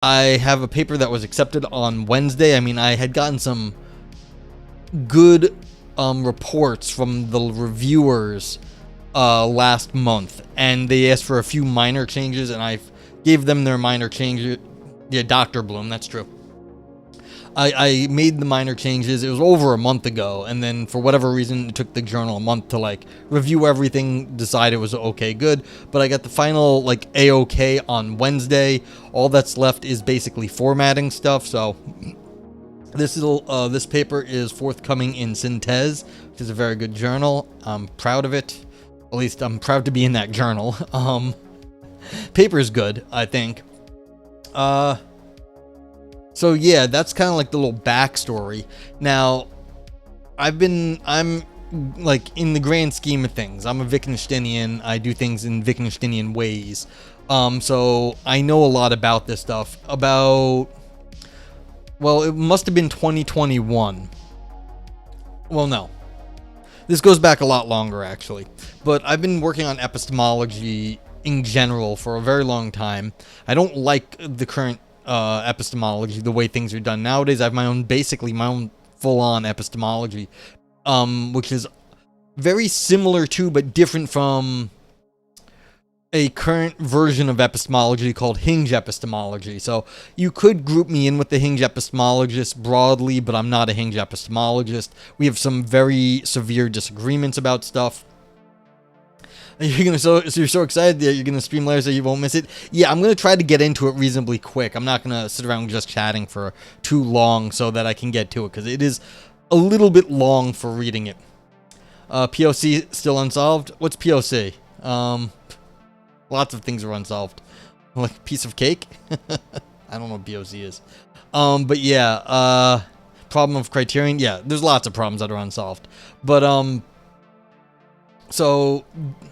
I have a paper that was accepted on Wednesday. I mean, I had gotten some good reports from the reviewers last month, and they asked for a few minor changes, and I gave them their minor changes. Yeah, Dr. Bloom, that's true. I made the minor changes. It was over a month ago, and then for whatever reason, it took the journal a month to like review everything, decide it was okay, good. But I got the final like A-OK on Wednesday. All that's left is basically formatting stuff. So this paper is forthcoming in Synthèse, which is a very good journal. I'm proud of it. At least I'm proud to be in that journal. Paper is good, I think. So yeah, that's kind of like the little backstory. Now, I'm like, in the grand scheme of things, I'm a Wittgensteinian. I do things in Wittgensteinian ways. So I know a lot about this stuff. Well, it must have been 2021. Well, no. This goes back a lot longer, actually. But I've been working on epistemology in general for a very long time. I don't like the current epistemology, the way things are done nowadays. I have basically my own full-on epistemology, which is very similar to, but different from, a current version of epistemology called hinge epistemology. So you could group me in with the hinge epistemologists broadly, but I'm not a hinge epistemologist. We have some very severe disagreements about stuff. You're so excited that you're gonna stream later so you won't miss it. Yeah, I'm gonna try to get into it reasonably quick. I'm not gonna sit around just chatting for too long so that I can get to it, because it is a little bit long for reading it. POC still unsolved. What's POC? Lots of things are unsolved. Like piece of cake. I don't know what POC is. But yeah. Problem of criterion. Yeah, there's lots of problems that are unsolved. But so,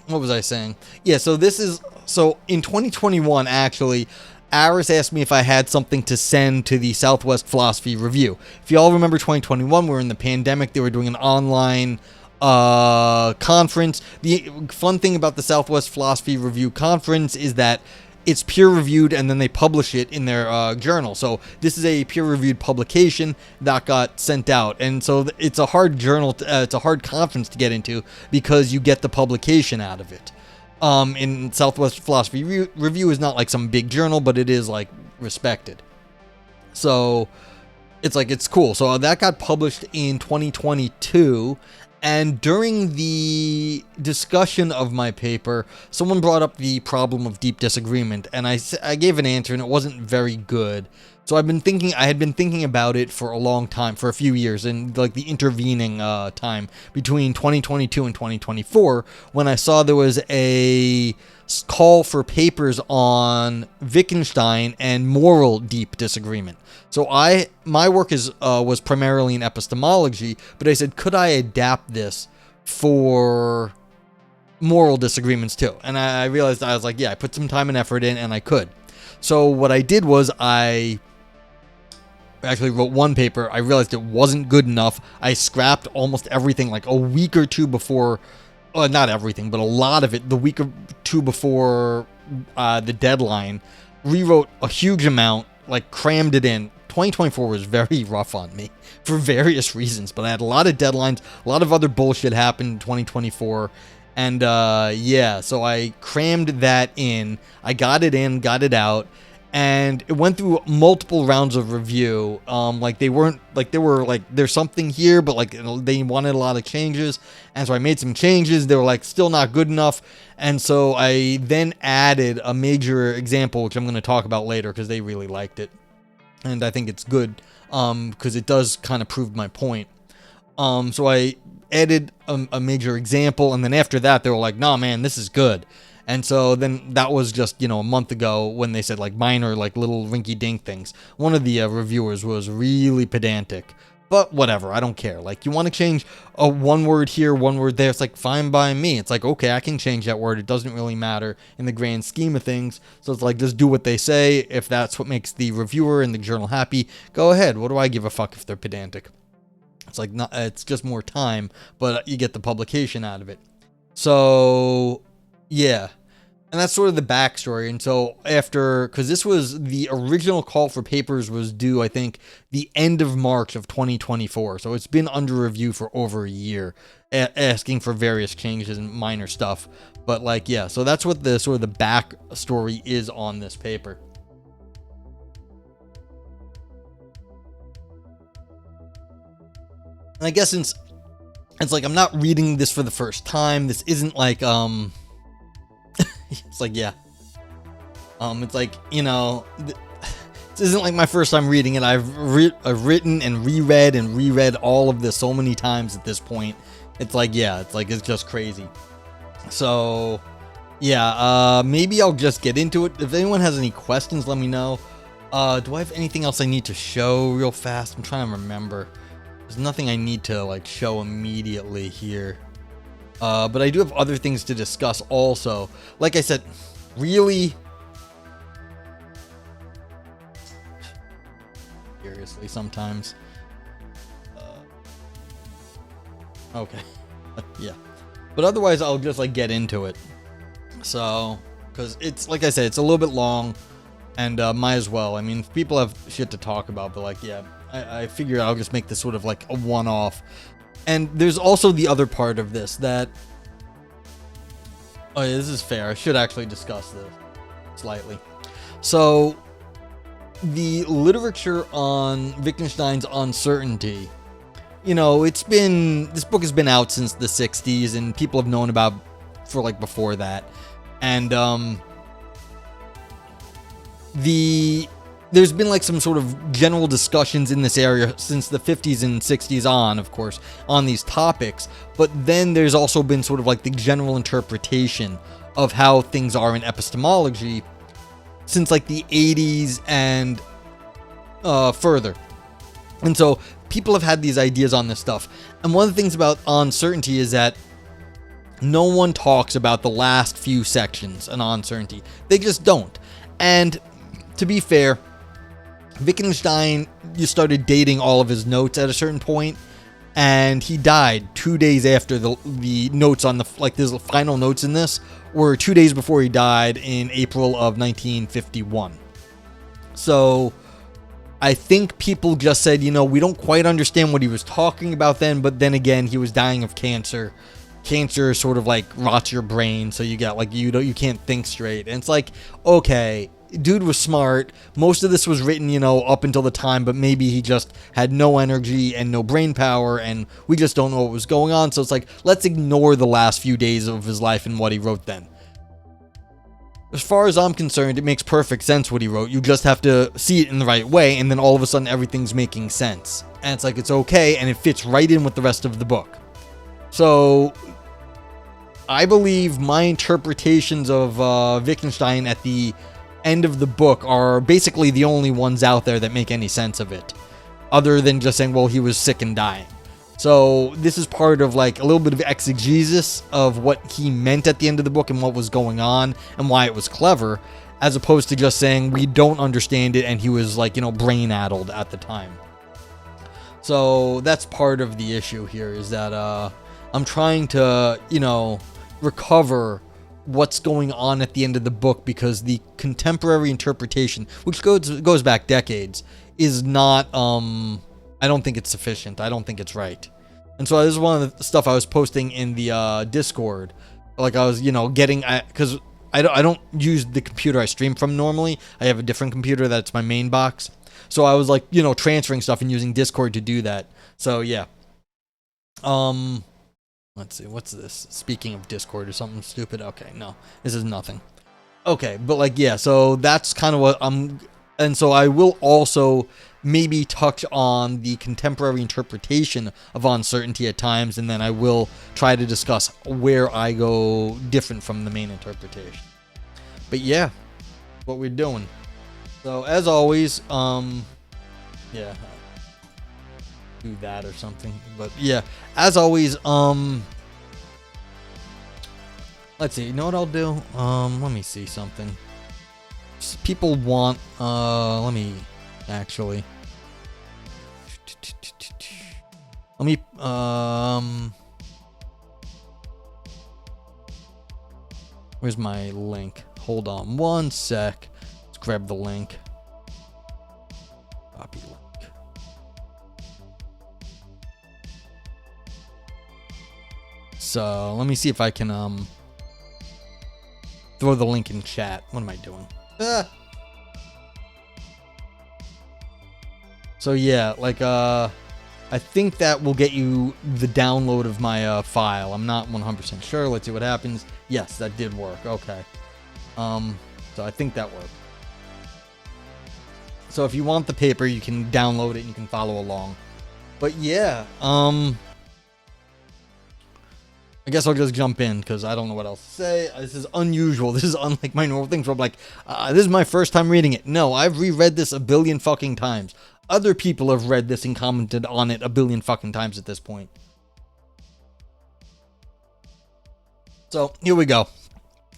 what was I saying? Yeah, so in 2021, actually, Aris asked me if I had something to send to the Southwest Philosophy Review. If you all remember 2021, we were in the pandemic. They were doing an online conference. The fun thing about the Southwest Philosophy Review conference is that it's peer-reviewed, and then they publish it in their journal. So this is a peer-reviewed publication that got sent out, and so it's a hard journal. It's a hard conference to get into because you get the publication out of it. In Southwest Philosophy Review is not like some big journal, but it is like respected. So it's cool. So that got published in 2022. And during the discussion of my paper, someone brought up the problem of deep disagreement, and I gave an answer, and it wasn't very good. So I had been thinking about it for a long time, for a few years, and like the intervening time between 2022 and 2024, when I saw there was a call for papers on Wittgenstein and moral deep disagreement. So my work was primarily in epistemology, but I said, could I adapt this for moral disagreements too? And I realized, I was like, yeah, I put some time and effort in, and I could. So what I did was I actually wrote one paper. I realized it wasn't good enough. I scrapped almost everything like a week or two before, well, not everything, but a lot of it the week or two before the deadline. Rewrote a huge amount, like crammed it in. 2024 was very rough on me for various reasons, but I had a lot of deadlines, a lot of other bullshit happened in 2024, and yeah, so I crammed that in. I got it in, got it out, and it went through multiple rounds of review. Like they were like, there's something here, but like they wanted a lot of changes, and so I made some changes. They were like still not good enough, and so I then added a major example, which I'm going to talk about later because they really liked it. And I think it's good, because it does kind of prove my point. So I added a major example, and then after that, they were like, nah, man, this is good. And so then that was just, a month ago when they said, like, minor, like, little rinky-dink things. One of the reviewers was really pedantic. But whatever, I don't care. Like, you want to change a one word here, one word there, it's like, fine by me. It's like, okay, I can change that word. It doesn't really matter in the grand scheme of things. So it's like, just do what they say. If that's what makes the reviewer and the journal happy, go ahead. What do I give a fuck if they're pedantic? It's like, it's just more time, but you get the publication out of it. So, yeah. And that's sort of the backstory. And so after, because this was the original call for papers was due, I think, the end of March of 2024. So it's been under review for over a year, asking for various changes and minor stuff. But like, yeah, so that's what the sort of the backstory is on this paper. And I guess since it's like I'm not reading this for the first time, this isn't like it's like, yeah. It's like, you know, this isn't like my first time reading it. I've written and reread all of this so many times at this point. It's like, yeah, it's just crazy. So, yeah, maybe I'll just get into it. If anyone has any questions, let me know. Do I have anything else I need to show real fast? I'm trying to remember. There's nothing I need to, like, show immediately here. But I do have other things to discuss also. Like I said, really... seriously, sometimes. Okay. Yeah. But otherwise, I'll just, like, get into it. So, because it's, like I said, it's a little bit long, and might as well. I mean, people have shit to talk about, but, like, yeah, I figure I'll just make this sort of, like, a one-off. And there's also the other part of this that... oh, yeah, this is fair. I should actually discuss this slightly. So, the literature on Wittgenstein's uncertainty, you know, this book has been out since the 60s, and people have known about for, like, before that. And, there's been, like, some sort of general discussions in this area since the 50s and 60s on, of course, on these topics. But then there's also been sort of, like, the general interpretation of how things are in epistemology since, like, the 80s and further. And so people have had these ideas on this stuff. And one of the things about uncertainty is that no one talks about the last few sections on uncertainty. They just don't. And to be fair, Wittgenstein, you started dating all of his notes at a certain point, and he died 2 days after the notes on the, like, his final notes in this were 2 days before he died in April of 1951. So I think people just said, you know, we don't quite understand what he was talking about then, but then again, he was dying of cancer. Cancer sort of, like, rots your brain, so you got, like, you can't think straight. And it's like, okay, dude was smart. Most of this was written, you know, up until the time, but maybe he just had no energy and no brain power, and we just don't know what was going on. So it's like, let's ignore the last few days of his life and what he wrote then. As far as I'm concerned, it makes perfect sense what he wrote. You just have to see it in the right way, and then all of a sudden everything's making sense. And it's like, it's okay, and it fits right in with the rest of the book. So I believe my interpretations of Wittgenstein at the end of the book are basically the only ones out there that make any sense of it, other than just saying, well, he was sick and dying. So this is part of, like, a little bit of exegesis of what he meant at the end of the book and what was going on and why it was clever, as opposed to just saying we don't understand it and he was, like, you know, brain-addled at the time. So that's part of the issue here, is that I'm trying to, you know, recover what's going on at the end of the book, because the contemporary interpretation, which goes back decades, is not, I don't think it's sufficient. I don't think it's right. And so this is one of the stuff I was posting in the Discord. Like, I was, you know, getting, because I don't use the computer I stream from normally. I have a different computer that's my main box. So I was, like, you know, transferring stuff and using Discord to do that. So yeah. Let's see, what's this? Speaking of Discord or something stupid. Okay, no, this is nothing. Okay, but, like, yeah, so that's kind of what and so I will also maybe touch on the contemporary interpretation of uncertainty at times, and then I will try to discuss where I go different from the main interpretation. But yeah, what we're doing. So as always, yeah, do that or something. But yeah, as always, let's see, you know what I'll do? Let me see something. People want, let me actually, let me, Where's my link? Hold on one sec. Let's grab the link. Copy link. So let me see if I can throw the link in chat. What am I doing? So yeah, like I think that will get you the download of my file. I'm not 100% sure. Let's see what happens. Yes, that did work. Okay. So I think that worked. So if you want the paper, you can download it and you can follow along. But yeah, I guess I'll just jump in because I don't know what else to say. This is unusual. This is unlike my normal things where I'm like, this is my first time reading it. No, I've reread this a billion fucking times. Other people have read this and commented on it a billion fucking times at this point. So, here we go.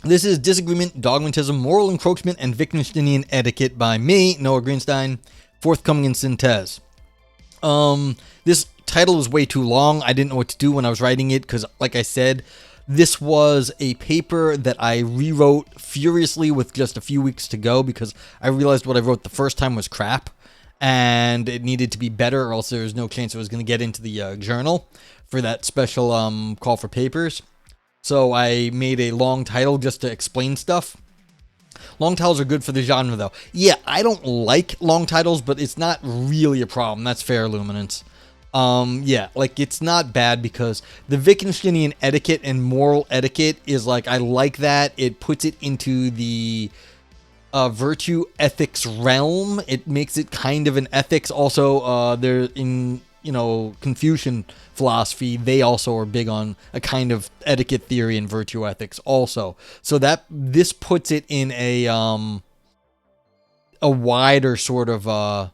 This is Disagreement, Dogmatism, Moral Encroachment, and Wittgensteinian Etiquette by me, Noah Greenstein, forthcoming in Synthèse. This title was way too long. I didn't know what to do when I was writing it because, like I said, this was a paper that I rewrote furiously with just a few weeks to go because I realized what I wrote the first time was crap and it needed to be better or else there was no chance it was going to get into the journal for that special call for papers. So I made a long title just to explain stuff. Long titles are good for the genre, though. Yeah, I don't like long titles, but it's not really a problem. That's fair, Luminance. Yeah, like, it's not bad because the Wittgensteinian etiquette and moral etiquette is, like, I like that. It puts it into the virtue ethics realm. It makes it kind of an ethics. Also, they're in, Confucian philosophy, they also are big on a kind of etiquette theory and virtue ethics also. So that this puts it in a wider sort of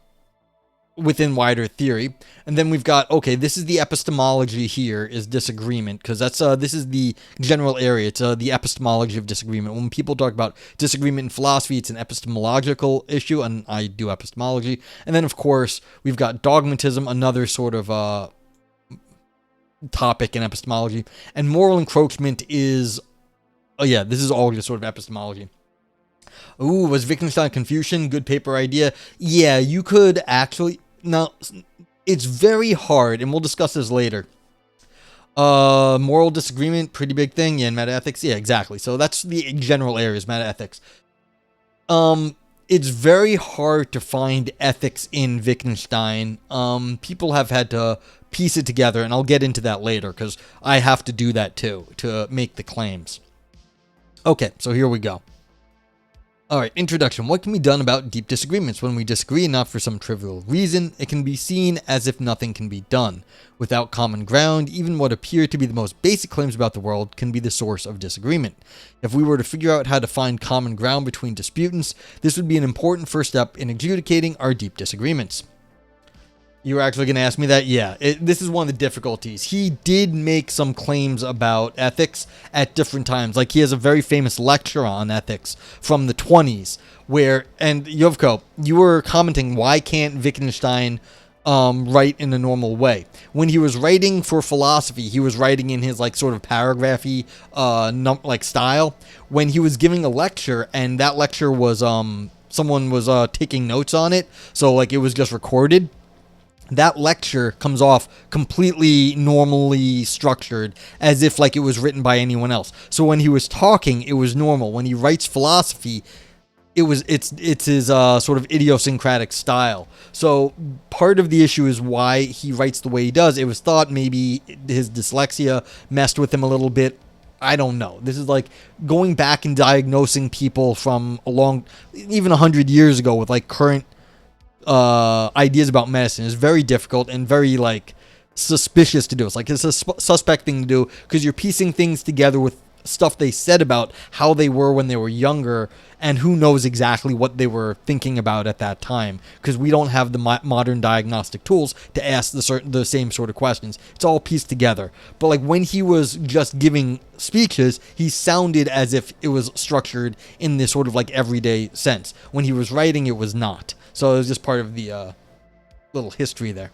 within wider theory. And then we've got, okay, this is the epistemology here is disagreement, because that's this is the general area. It's the epistemology of disagreement. When people talk about disagreement in philosophy, it's an epistemological issue, and I do epistemology. And then, of course, we've got dogmatism, another sort of topic in epistemology. And moral encroachment is, this is all just sort of epistemology. Ooh, was Wittgenstein Confucian? Good paper idea. Yeah, you could actually... Now, it's very hard, and we'll discuss this later. Moral disagreement, pretty big thing. Yeah, and metaethics. Yeah, exactly. So that's the general areas, metaethics. It's very hard to find ethics in Wittgenstein. People have had to piece it together, and I'll get into that later, because I have to do that too, to make the claims. Okay, so here we go. Alright, introduction. What can be done about deep disagreements? When we disagree enough for some trivial reason, it can be seen as if nothing can be done. Without common ground, even what appear to be the most basic claims about the world can be the source of disagreement. If we were to figure out how to find common ground between disputants, this would be an important first step in adjudicating our deep disagreements. You were actually going to ask me that? Yeah, this is one of the difficulties. He did make some claims about ethics at different times. Like, he has a very famous lecture on ethics from the 20s where, and Yovko, you were commenting, why can't Wittgenstein write in a normal way? When he was writing for philosophy, he was writing in his, like, sort of paragraphy, style. When he was giving a lecture, and that lecture was, someone was taking notes on it, so, like, it was just recorded, that lecture comes off completely normally structured, as if like it was written by anyone else. So when he was talking, it was normal. When he writes philosophy, it's his sort of idiosyncratic style. So part of the issue is why he writes the way he does. It was thought maybe his dyslexia messed with him a little bit. I don't know. This is like going back and diagnosing people from even 100 years ago with like current ideas about medicine is very difficult and very like suspicious to do. It's like it's a suspect thing to do because you're piecing things together with stuff they said about how they were when they were younger, and who knows exactly what they were thinking about at that time, because we don't have the modern diagnostic tools to ask the same sort of questions. It's all pieced together. But like when he was just giving speeches, he sounded as if it was structured in this sort of like everyday sense. When he was writing, it was not. So it was just part of the little history there.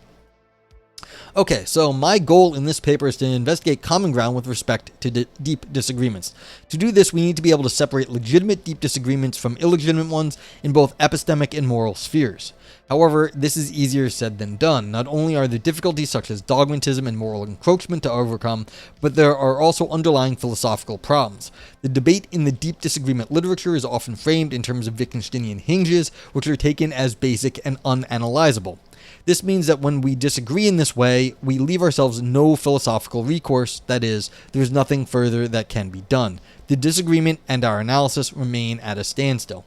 Okay, so my goal in this paper is to investigate common ground with respect to deep disagreements. To do this, we need to be able to separate legitimate deep disagreements from illegitimate ones in both epistemic and moral spheres. However, this is easier said than done. Not only are there difficulties such as dogmatism and moral encroachment to overcome, but there are also underlying philosophical problems. The debate in the deep disagreement literature is often framed in terms of Wittgensteinian hinges, which are taken as basic and unanalyzable. This means that when we disagree in this way, we leave ourselves no philosophical recourse, that is, there's nothing further that can be done. The disagreement and our analysis remain at a standstill.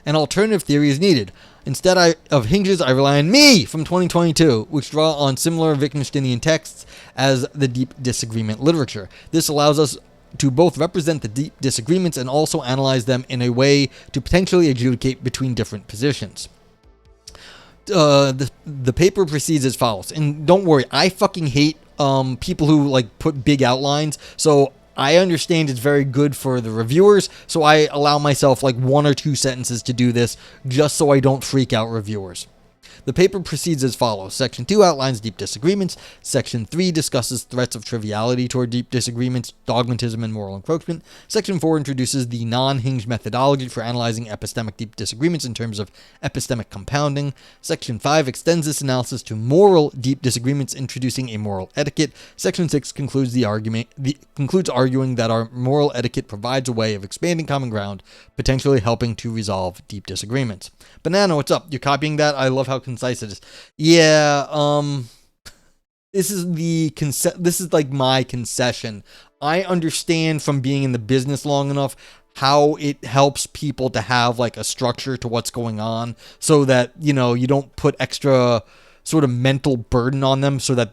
An alternative theory is needed. Instead of hinges, I rely on me from 2022, which draw on similar Wittgensteinian texts as the deep disagreement literature. This allows us to both represent the deep disagreements and also analyze them in a way to potentially adjudicate between different positions. The paper proceeds as follows, and don't worry, I fucking hate people who like put big outlines, so I understand it's very good for the reviewers, so I allow myself like 1 or 2 sentences to do this, just so I don't freak out reviewers. The paper proceeds as follows. Section 2 outlines deep disagreements. Section 3 discusses threats of triviality toward deep disagreements, dogmatism, and moral encroachment. Section 4 introduces the non-hinged methodology for analyzing epistemic deep disagreements in terms of epistemic compounding. Section 5 extends this analysis to moral deep disagreements, introducing a moral etiquette. Section 6 concludes arguing that our moral etiquette provides a way of expanding common ground, potentially helping to resolve deep disagreements. Banana, what's up? You're copying that? I love how concise it is. Yeah, this is like my concession. I understand from being in the business long enough how it helps people to have like a structure to what's going on, so that, you know, you don't put extra sort of mental burden on them so that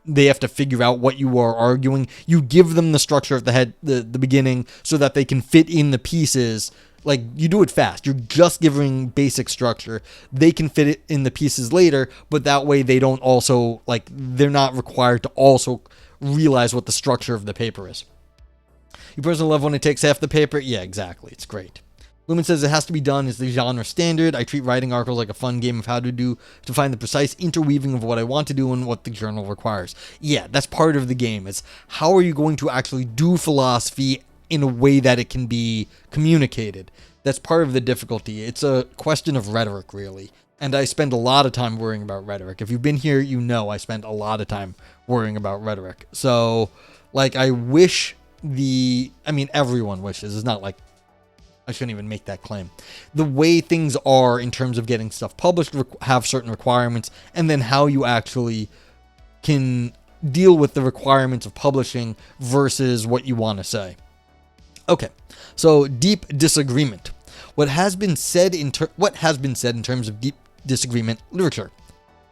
they have to figure out what you are arguing. You give them the structure at the beginning so that they can fit in the pieces. Like, you do it fast. You're just giving basic structure. They can fit it in the pieces later, but that way they don't also, like, they're not required to also realize what the structure of the paper is. You personally love when it takes half the paper? Yeah, exactly. It's great. Lumen says it has to be done is the genre standard. I treat writing articles like a fun game of how to find the precise interweaving of what I want to do and what the journal requires. Yeah, that's part of the game. It's how are you going to actually do philosophy in a way that it can be communicated. That's part of the difficulty. It's a question of rhetoric, really. And I spend a lot of time worrying about rhetoric. If you've been here, you know I spend a lot of time worrying about rhetoric. So, like, I wish everyone wishes. It's not like I shouldn't even make that claim. The way things are in terms of getting stuff published have certain requirements, and then how you actually can deal with the requirements of publishing versus what you want to say. Okay, so deep disagreement. What has been said in terms of deep disagreement literature?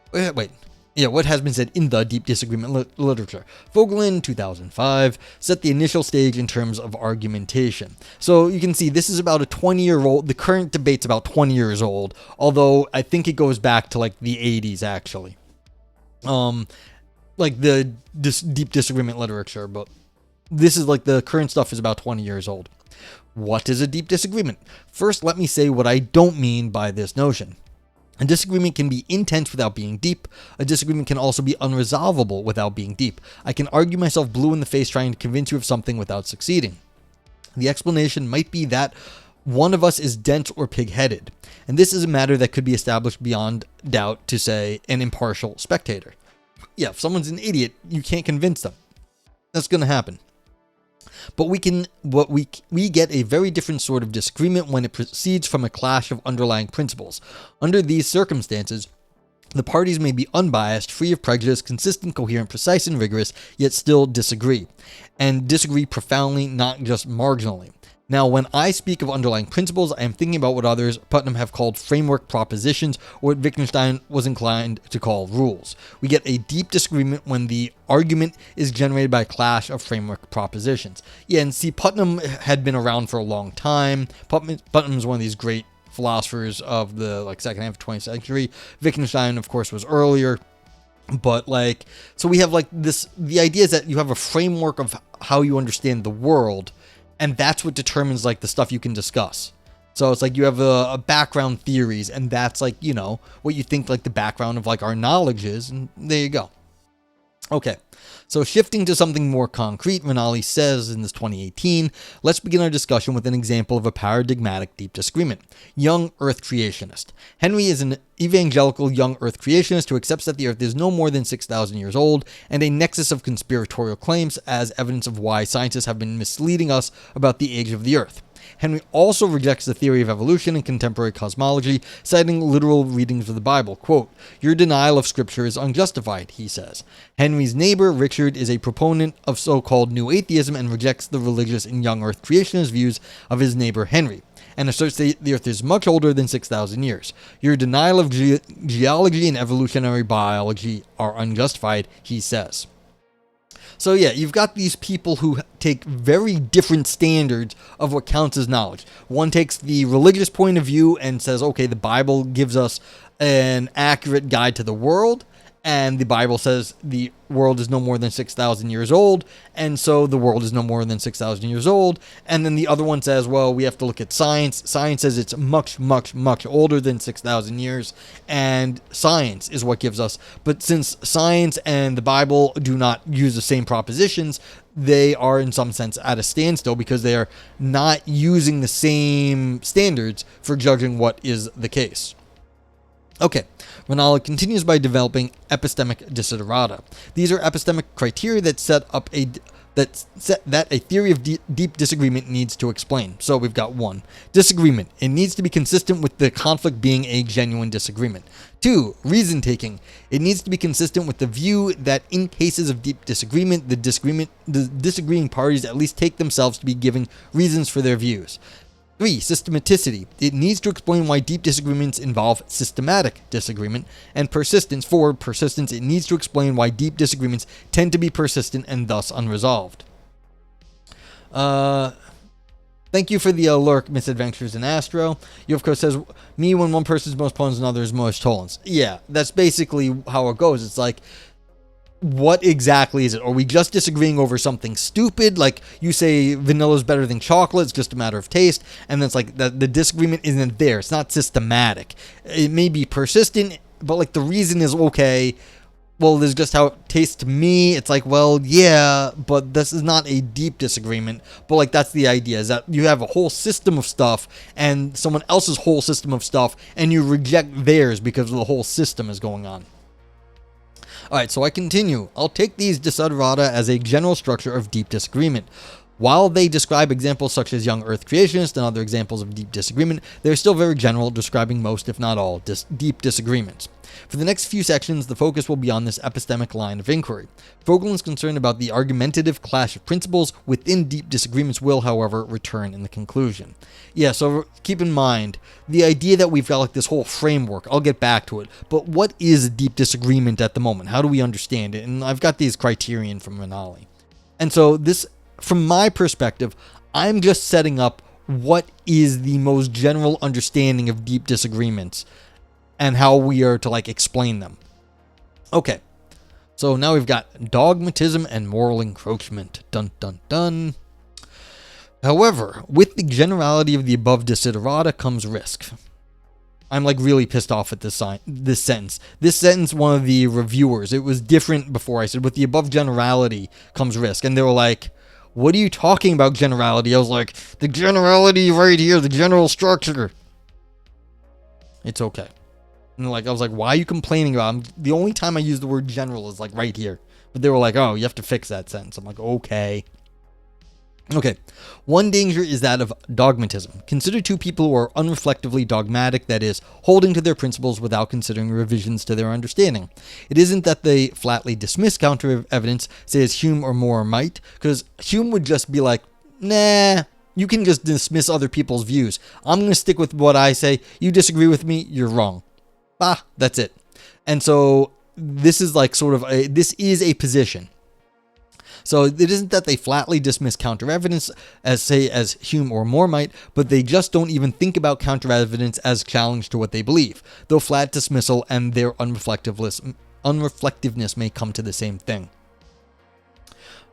What has been said in the deep disagreement literature? Vogelin, 2005, set the initial stage in terms of argumentation. So you can see this is about a 20-year-old. The current debate's about 20 years old, although I think it goes back to like the 80s actually. Like the deep disagreement literature, but this is like the current stuff is about 20 years old. What is a deep disagreement? First, let me say what I don't mean by this notion. A disagreement can be intense without being deep. A disagreement can also be unresolvable without being deep. I can argue myself blue in the face trying to convince you of something without succeeding. The explanation might be that one of us is dense or pig-headed, and this is a matter that could be established beyond doubt to, say, an impartial spectator. Yeah, if someone's an idiot, you can't convince them. That's going to happen. But we get a very different sort of disagreement when it proceeds from a clash of underlying principles. Under these circumstances, the parties may be unbiased, free of prejudice, consistent, coherent, precise, and rigorous, yet still disagree. And disagree profoundly, not just marginally. Now, when I speak of underlying principles, I am thinking about what others, Putnam, have called framework propositions, or what Wittgenstein was inclined to call rules. We get a deep disagreement when the argument is generated by a clash of framework propositions. Yeah, and see, Putnam had been around for a long time. Putnam is one of these great philosophers of the second half of the 20th century. Wittgenstein, of course, was earlier. But so we have the idea is that you have a framework of how you understand the world, and that's what determines the stuff you can discuss. So it's you have a background theories, and that's what you think the background of our knowledge is, and there you go. Okay, so shifting to something more concrete, Renali says in this 2018, let's begin our discussion with an example of a paradigmatic deep disagreement. Young Earth creationist. Henry is an evangelical young Earth creationist who accepts that the Earth is no more than 6,000 years old and a nexus of conspiratorial claims as evidence of why scientists have been misleading us about the age of the Earth. Henry also rejects the theory of evolution in contemporary cosmology, citing literal readings of the Bible. Quote, "Your denial of Scripture is unjustified," he says. Henry's neighbor, Richard, is a proponent of so-called New Atheism and rejects the religious and young Earth creationist views of his neighbor Henry, and asserts that the Earth is much older than 6,000 years. Your denial of geology and evolutionary biology are unjustified, he says. So yeah, you've got these people who take very different standards of what counts as knowledge. One takes the religious point of view and says, okay, the Bible gives us an accurate guide to the world, and the Bible says the world is no more than 6,000 years old, and so the world is no more than 6,000 years old. And then the other one says, well, we have to look at science. Science says it's much, much, much older than 6,000 years, and science is what gives us. But since science and the Bible do not use the same propositions, they are in some sense at a standstill because they are not using the same standards for judging what is the case. Okay, Renali continues by developing epistemic desiderata. These are epistemic criteria that set that a theory of deep disagreement needs to explain. So we've got 1. Disagreement. It needs to be consistent with the conflict being a genuine disagreement. 2. Reason taking. It needs to be consistent with the view that in cases of deep disagreement, the disagreeing parties at least take themselves to be giving reasons for their views. 3. Systematicity. It needs to explain why deep disagreements involve systematic disagreement. And persistence. For persistence, it needs to explain why deep disagreements tend to be persistent and thus unresolved. Thank you for the alert, Misadventures in Astro. You, of course, says, me when one person is most opponents and others most tolerance. Yeah, that's basically how it goes. It's like, what exactly is it? Are we just disagreeing over something stupid? Like you say vanilla is better than chocolate, it's just a matter of taste. And then it's like the disagreement isn't there. It's not systematic. It may be persistent, but like the reason is okay. Well, this is just how it tastes to me. It's like, well, yeah, but this is not a deep disagreement. But like that's the idea, is that you have a whole system of stuff and someone else's whole system of stuff, and you reject theirs because the whole system is going on. Alright, so I continue. I'll take these desiderata as a general structure of deep disagreement. While they describe examples such as young Earth creationists and other examples of deep disagreement, they're still very general, describing most, if not all, deep disagreements. For the next few sections, the focus will be on this epistemic line of inquiry. Vogelin's concern about the argumentative clash of principles within deep disagreements will, however, return in the conclusion. Yeah, so keep in mind, the idea that we've got like this whole framework, I'll get back to it, but what is deep disagreement at the moment? How do we understand it? And I've got these criterion from Renali. And so this, from my perspective, I'm just setting up what is the most general understanding of deep disagreements and how we are to like explain them. Okay, so now we've got dogmatism and moral encroachment. Dun dun dun. However, with the generality of the above desiderata comes risk. I'm like really pissed off at this sentence. This sentence, one of the reviewers, it was different before. I said, with the above generality comes risk. And they were like, what are you talking about generality? I was like, the generality right here, the general structure. It's okay. And like, I was like, why are you complaining about it? The only time I use the word general is like right here. But they were like, oh, you have to fix that sentence. I'm like, okay. Okay, one danger is that of dogmatism. Consider two people who are unreflectively dogmatic, that is, holding to their principles without considering revisions to their understanding. It isn't that they flatly dismiss counter evidence, say as Hume or Moore might, because Hume would just be like, nah, you can just dismiss other people's views. I'm going to stick with what I say. You disagree with me, you're wrong. That's it. And so this is like sort of this is a position. So it isn't that they flatly dismiss counter evidence as Hume or Moore might, but they just don't even think about counter evidence as challenge to what they believe, though flat dismissal and their unreflectiveness may come to the same thing.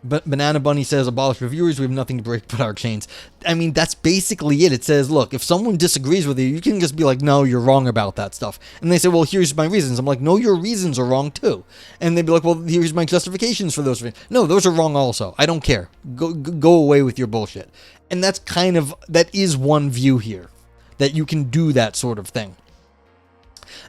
But Banana Bunny says, abolish reviewers, we have nothing to break but our chains. I mean, that's basically it. It says, look, if someone disagrees with you, you can just be like, no, you're wrong about that stuff. And they say, well, here's my reasons. I'm like, no, your reasons are wrong too. And they'd be like, well, here's my justifications for those. No, those are wrong also. I don't care. Go away with your bullshit. And that's that is one view here, that you can do that sort of thing.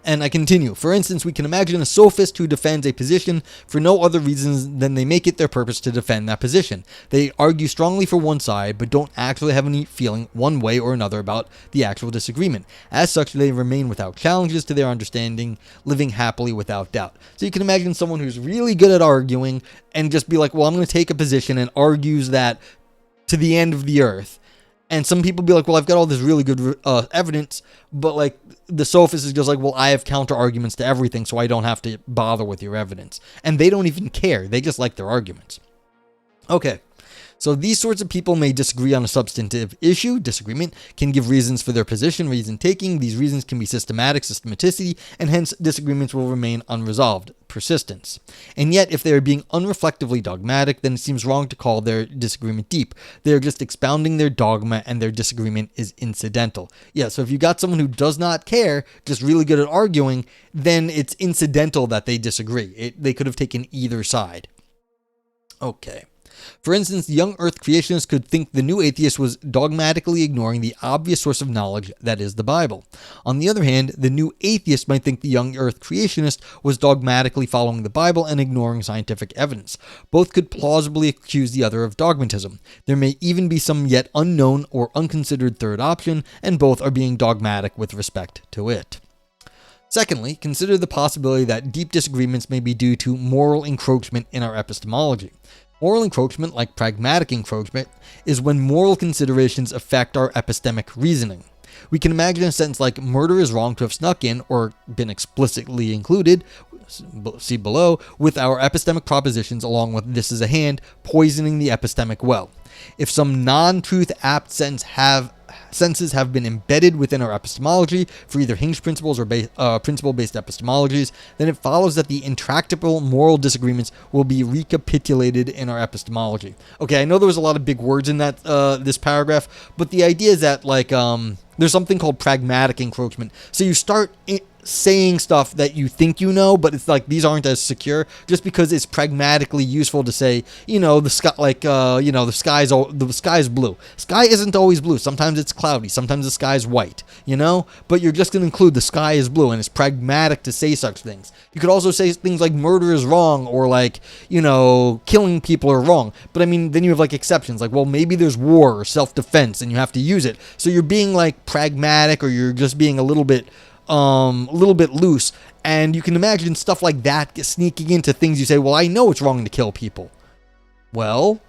And I continue. For instance, we can imagine a sophist who defends a position for no other reasons than they make it their purpose to defend that position. They argue strongly for one side, but don't actually have any feeling one way or another about the actual disagreement. As such, they remain without challenges to their understanding, living happily without doubt. So you can imagine someone who's really good at arguing and just be like, well, I'm going to take a position, and argues that to the end of the earth. And some people be like, well, I've got all this really good evidence, but like the sophist is just like, well, I have counter arguments to everything, so I don't have to bother with your evidence. And they don't even care. They just like their arguments. Okay. So these sorts of people may disagree on a substantive issue. Disagreement can give reasons for their position, reason taking. These reasons can be systematicity, and hence disagreements will remain unresolved. Persistence. And yet, if they are being unreflectively dogmatic, then it seems wrong to call their disagreement deep. They are just expounding their dogma, and their disagreement is incidental. Yeah, so if you got someone who does not care, just really good at arguing, then it's incidental that they disagree. They could have taken either side. Okay. For instance, the young earth creationist could think the new atheist was dogmatically ignoring the obvious source of knowledge that is the Bible. On the other hand, the new atheist might think the young earth creationist was dogmatically following the Bible and ignoring scientific evidence. Both could plausibly accuse the other of dogmatism. There may even be some yet unknown or unconsidered third option, and both are being dogmatic with respect to it. Secondly, consider the possibility that deep disagreements may be due to moral encroachment in our epistemology. Moral encroachment, like pragmatic encroachment, is when moral considerations affect our epistemic reasoning. We can imagine a sentence like, murder is wrong to have snuck in or been explicitly included, see below, with our epistemic propositions along with this is a hand, poisoning the epistemic well. If some non-truth apt senses have been embedded within our epistemology for either hinge principles or principle-based epistemologies, then it follows that the intractable moral disagreements will be recapitulated in our epistemology. Okay, I know there was a lot of big words in that this paragraph, but the idea is that there's something called pragmatic encroachment. So you start saying stuff that you think you know, but it's like these aren't as secure just because it's pragmatically useful to say, the sky, the sky's blue. Sky isn't always blue. Sometimes it's cloudy. Sometimes the sky's white, but you're just going to include the sky is blue, and it's pragmatic to say such things. You could also say things like murder is wrong, or killing people are wrong. But I mean, then you have exceptions, well, maybe there's war or self-defense and you have to use it. So you're being pragmatic, or you're just being a little bit loose, and you can imagine stuff like that sneaking into things you say, well, I know it's wrong to kill people. Well,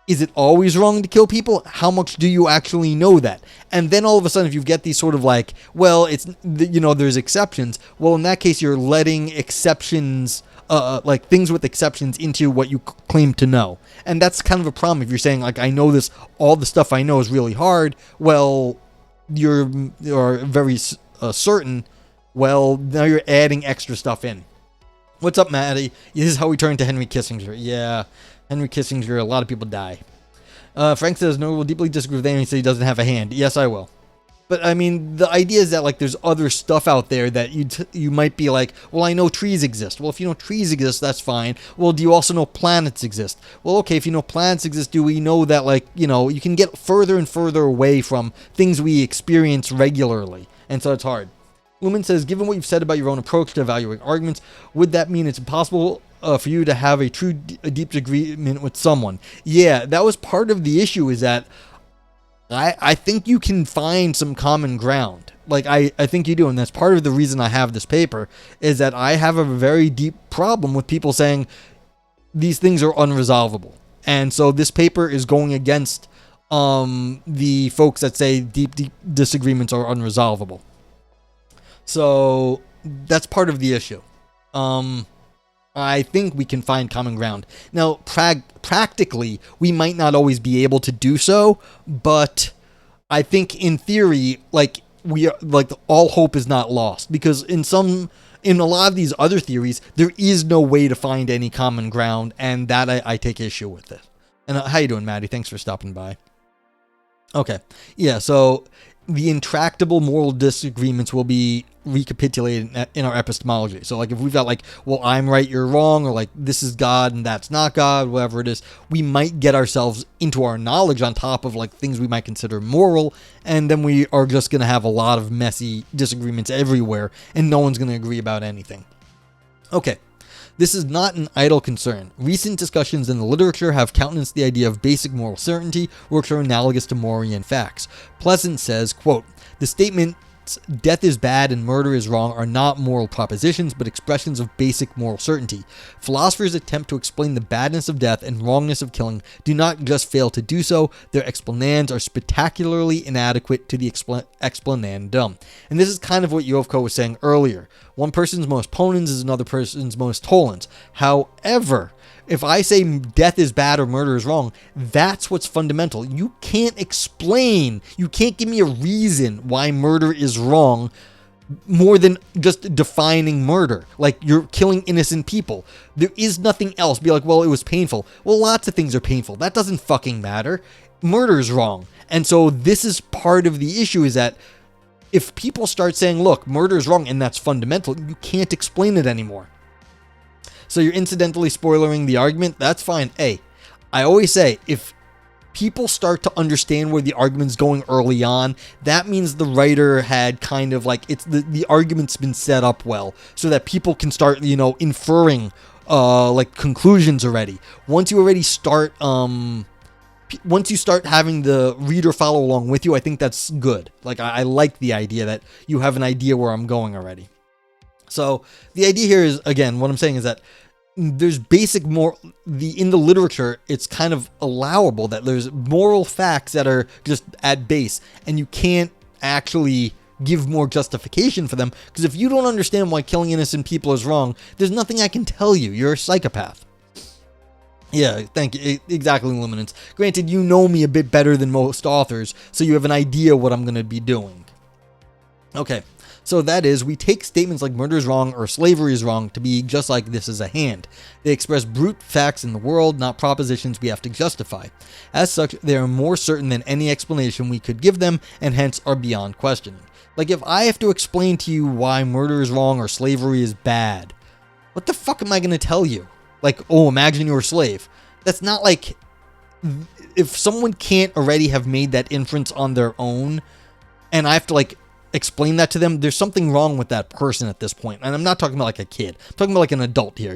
is it always wrong to kill people? How much do you actually know that? And then all of a sudden, if you get these sort of it's, there's exceptions, well, in that case, you're letting exceptions, things with exceptions into what you claim to know. And that's kind of a problem if you're saying, I know this, all the stuff I know is really hard. Well, you're very certain, well, now you're adding extra stuff in. What's up, Maddie? This is how we turn to Henry Kissinger. Yeah, Henry Kissinger, a lot of people die. Frank says, no, we'll deeply disagree with Amy, says he doesn't have a hand. Yes, I will. But, I mean, the idea is that, there's other stuff out there that you might be well, I know trees exist. Well, if you know trees exist, that's fine. Well, do you also know planets exist? Well, okay, if you know planets exist, do we know that, you can get further and further away from things we experience regularly? And so it's hard. Lumen says, given what you've said about your own approach to evaluating arguments, would that mean it's impossible for you to have a deep agreement with someone? Yeah, that was part of the issue, is that I think you can find some common ground. I think you do, and that's part of the reason I have this paper, is that I have a very deep problem with people saying these things are unresolvable. And so this paper is going against the folks that say deep disagreements are unresolvable. So that's part of the issue. I think we can find common ground. Now, practically, we might not always be able to do so, but I think in theory, we are like all hope is not lost, because in a lot of these other theories, there is no way to find any common ground, and that I take issue with it. And how you doing, Maddie? Thanks for stopping by. Okay, yeah, so the intractable moral disagreements will be recapitulated in our epistemology. So like if we've got like, well, I'm right, you're wrong, or like this is God and that's not God, whatever it is, we might get ourselves into our knowledge on top of like things we might consider moral, and then we are just going to have a lot of messy disagreements everywhere, and no one's going to agree about anything. Okay. This is not an idle concern. Recent discussions in the literature have countenanced the idea of basic moral certainty, which are analogous to Morean facts. Pleasant says, quote, "The statements death is bad and murder is wrong are not moral propositions, but expressions of basic moral certainty. Philosophers attempt to explain the badness of death and wrongness of killing do not just fail to do so, their explanans are spectacularly inadequate to the explanandum." And this is kind of what Yovko was saying earlier. One person's most ponens is another person's most tollens. However, if I say death is bad or murder is wrong, that's what's fundamental. You can't explain, you can't give me a reason why murder is wrong more than just defining murder. Like, you're killing innocent people. There is nothing else. Be like, well, it was painful. Well, lots of things are painful. That doesn't fucking matter. Murder is wrong. And so this is part of the issue, is that if people start saying, look, murder is wrong and that's fundamental, you can't explain it anymore. So you're incidentally spoilering the argument. That's fine. Hey, I always say, if people start to understand where the argument's going early on, that means the writer had kind of like, it's the argument's been set up well, so that people can start, inferring like conclusions already. Once you start having the reader follow along with you, I think that's good. Like, I like the idea that you have an idea where I'm going already. So the idea here is, again, what I'm saying is that there's basic in the literature, it's kind of allowable that there's moral facts that are just at base, and you can't actually give more justification for them, because if you don't understand why killing innocent people is wrong, there's nothing I can tell you. You're a psychopath. Yeah, thank you. Exactly, Luminance. Granted, you know me a bit better than most authors, so you have an idea what I'm going to be doing. Okay. So that is, we take statements like murder is wrong or slavery is wrong to be just like this is a hand. They express brute facts in the world, not propositions we have to justify. As such, they are more certain than any explanation we could give them, and hence are beyond questioning. Like, if I have to explain to you why murder is wrong or slavery is bad, what the fuck am I going to tell you? Like, oh, imagine you're a slave. That's not like, if someone can't already have made that inference on their own, and I have to like explain that to them, there's something wrong with that person at this point. And I'm not talking about like a kid. I'm talking about like an adult here,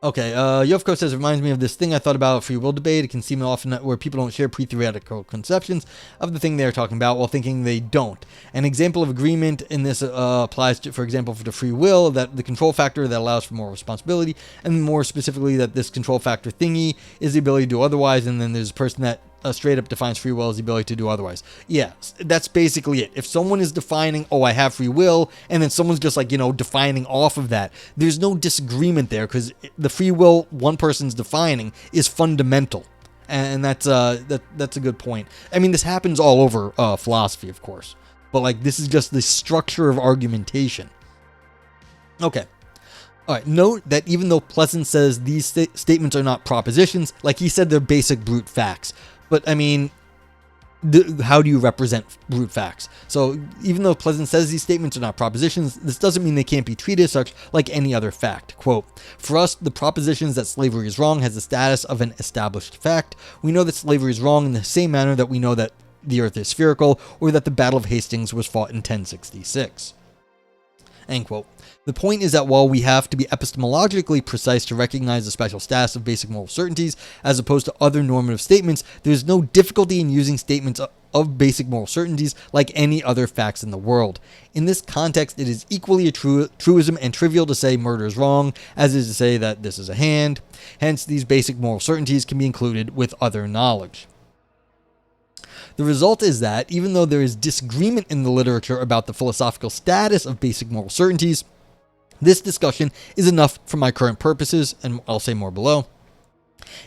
Okay, Yovko says, it reminds me of this thing I thought about free will debate. It can seem often where people don't share pre-theoretical conceptions of the thing they're talking about while thinking they don't. An example of agreement in this applies to, for example, for the free will, that the control factor that allows for moral responsibility, and more specifically that this control factor thingy is the ability to do otherwise, and then there's a person that straight up defines free will as the ability to do otherwise. Yeah, that's basically it. If someone is defining, oh, I have free will, and then someone's just like, defining off of that, there's no disagreement there, because the free will one person's defining is fundamental. And that's a good point. I mean, this happens all over philosophy, of course, but like, this is just the structure of argumentation. Okay. All right, note that even though Pleasant says these statements are not propositions, like he said, they're basic brute facts. But, I mean, how do you represent brute facts? So, even though Pleasant says these statements are not propositions, this doesn't mean they can't be treated as such like any other fact. Quote, "For us, the propositions that slavery is wrong has the status of an established fact. We know that slavery is wrong in the same manner that we know that the earth is spherical, or that the Battle of Hastings was fought in 1066. End quote. The point is that while we have to be epistemologically precise to recognize the special status of basic moral certainties, as opposed to other normative statements, there is no difficulty in using statements of basic moral certainties like any other facts in the world. In this context, it is equally a truism and trivial to say murder is wrong, as is to say that this is a hand. Hence, these basic moral certainties can be included with other knowledge. The result is that, even though there is disagreement in the literature about the philosophical status of basic moral certainties, this discussion is enough for my current purposes, and I'll say more below.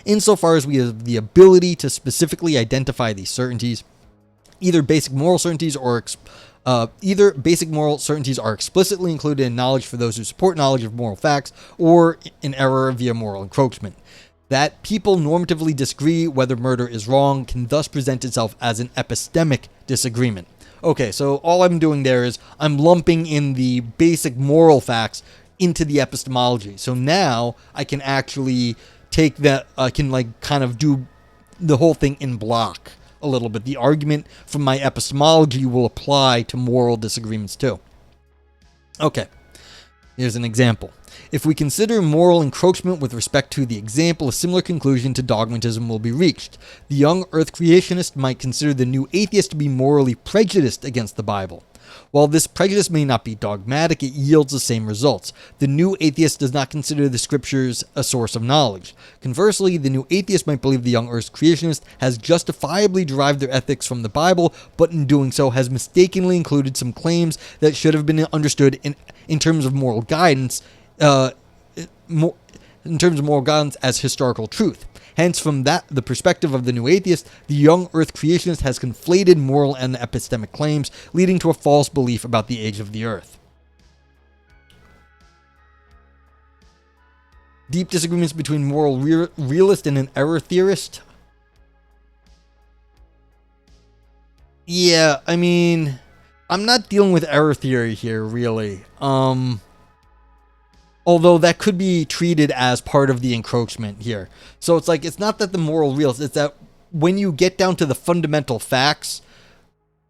Insofar as we have the ability to specifically identify these certainties, Either basic moral certainties are explicitly included in knowledge for those who support knowledge of moral facts, or in error via moral encroachment. That people normatively disagree whether murder is wrong can thus present itself as an epistemic disagreement. Okay, so all I'm doing there is I'm lumping in the basic moral facts into the epistemology. So now I can actually take that, I can like kind of do the whole thing in block a little bit. The argument from my epistemology will apply to moral disagreements too. Okay, here's an example. If we consider moral encroachment with respect to the example, a similar conclusion to dogmatism will be reached. The young earth creationist might consider the new atheist to be morally prejudiced against the Bible. While this prejudice may not be dogmatic, it yields the same results. The new atheist does not consider the scriptures a source of knowledge. Conversely, the new atheist might believe the young earth creationist has justifiably derived their ethics from the Bible, but in doing so has mistakenly included some claims that should have been understood in terms of moral guidance, as historical truth. Hence, from the perspective of the new atheist, the young earth creationist has conflated moral and epistemic claims, leading to a false belief about the age of the earth. Deep disagreements between moral realist and an error theorist. Yeah, I mean, I'm not dealing with error theory here, really. Although that could be treated as part of the encroachment here. So it's like, it's not that the moral realist, it's that when you get down to the fundamental facts,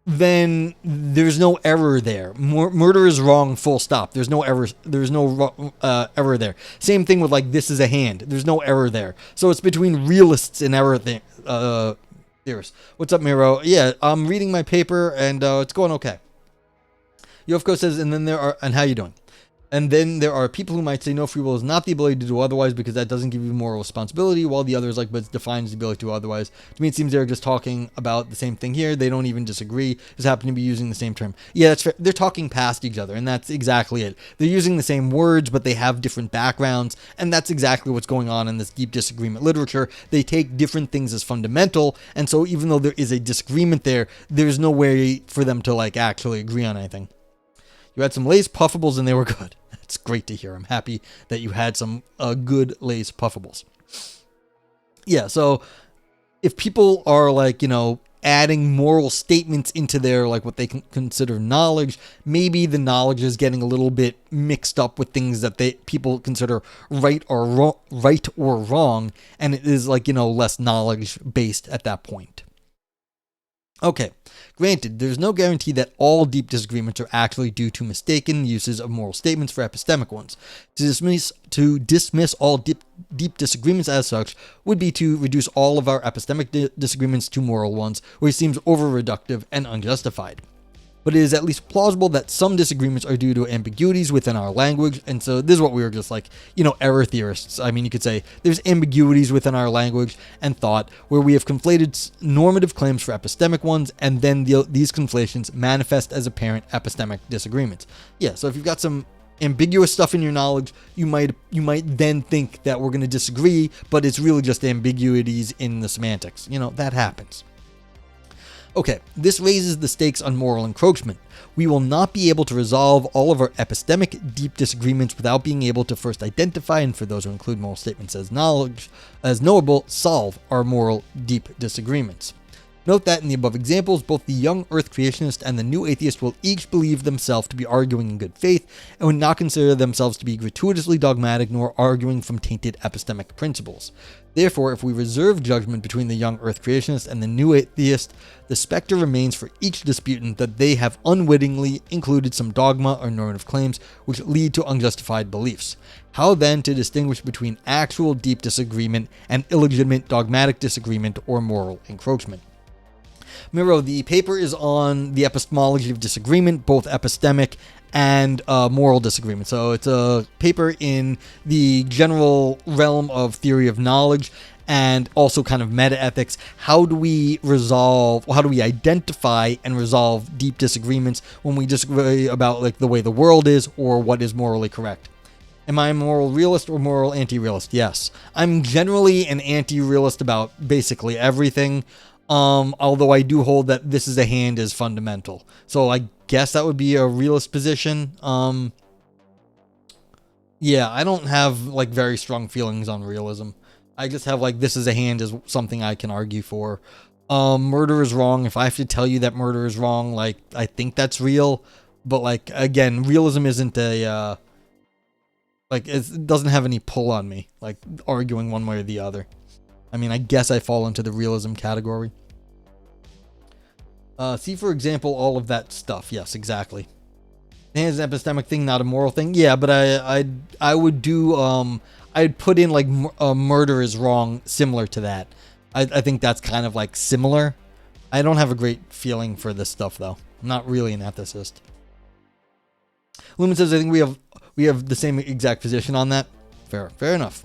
then there's no error there. Murder is wrong, full stop. There's no error. There's no error there. Same thing with like, this is a hand. There's no error there. So it's between realists and error theorists. What's up, Miro? Yeah, I'm reading my paper and it's going okay. Yovko says, and how you doing? And then there are people who might say no, free will is not the ability to do otherwise because that doesn't give you moral responsibility, while the others but it defines the ability to do otherwise. To me, it seems they're just talking about the same thing here. They don't even disagree. Just happen to be using the same term. Yeah, that's fair. They're talking past each other, and that's exactly it. They're using the same words, but they have different backgrounds, and that's exactly what's going on in this deep disagreement literature. They take different things as fundamental, and so even though there is a disagreement there, there's no way for them to like actually agree on anything. You had some Lay's Puffables, and they were good. It's great to hear. I'm happy that you had some good Lay's Puffables. Yeah, so if people are like, adding moral statements into their, like, what they consider knowledge, maybe the knowledge is getting a little bit mixed up with things that people consider right or wrong, and it is like, less knowledge based at that point. Okay, granted, there's no guarantee that all deep disagreements are actually due to mistaken uses of moral statements for epistemic ones. To dismiss all deep disagreements as such would be to reduce all of our epistemic disagreements to moral ones, which seems over-reductive and unjustified. But it is at least plausible that some disagreements are due to ambiguities within our language, and so this is what we were just like, error theorists. I mean, you could say there's ambiguities within our language and thought where we have conflated normative claims for epistemic ones, and then these conflations manifest as apparent epistemic disagreements. Yeah, so if you've got some ambiguous stuff in your knowledge, you might then think that we're going to disagree, but it's really just ambiguities in the semantics. That happens. Okay, this raises the stakes on moral encroachment. We will not be able to resolve all of our epistemic deep disagreements without being able to first identify, and for those who include moral statements as knowable, solve our moral deep disagreements. Note that in the above examples, both the young earth creationist and the new atheist will each believe themselves to be arguing in good faith and would not consider themselves to be gratuitously dogmatic nor arguing from tainted epistemic principles. Therefore, if we reserve judgment between the young earth creationist and the new atheist, the specter remains for each disputant that they have unwittingly included some dogma or normative claims which lead to unjustified beliefs. How then to distinguish between actual deep disagreement and illegitimate dogmatic disagreement or moral encroachment? Miro, the paper is on the epistemology of disagreement, both epistemic and moral disagreement. So it's a paper in the general realm of theory of knowledge and also kind of meta-ethics. How do we identify and resolve deep disagreements when we disagree about like the way the world is or what is morally correct? Am I a moral realist or moral anti-realist? Yes. I'm generally an anti-realist about basically everything. Although I do hold that this is a hand is fundamental. So I guess that would be a realist position. Yeah, I don't have like very strong feelings on realism. I just have like this is a hand is something I can argue for. Murder is wrong. If I have to tell you that murder is wrong, like I think that's real. But like again, realism isn't a like it doesn't have any pull on me, like arguing one way or the other. I mean, I guess I fall into the realism category. See, for example, all of that stuff. Yes, exactly. It's an epistemic thing, not a moral thing. Yeah, but I would do I'd put in like murder is wrong, similar to that. I think that's kind of like similar. I don't have a great feeling for this stuff though. I'm not really an ethicist. Lumen says I think we have the same exact position on that. Fair enough.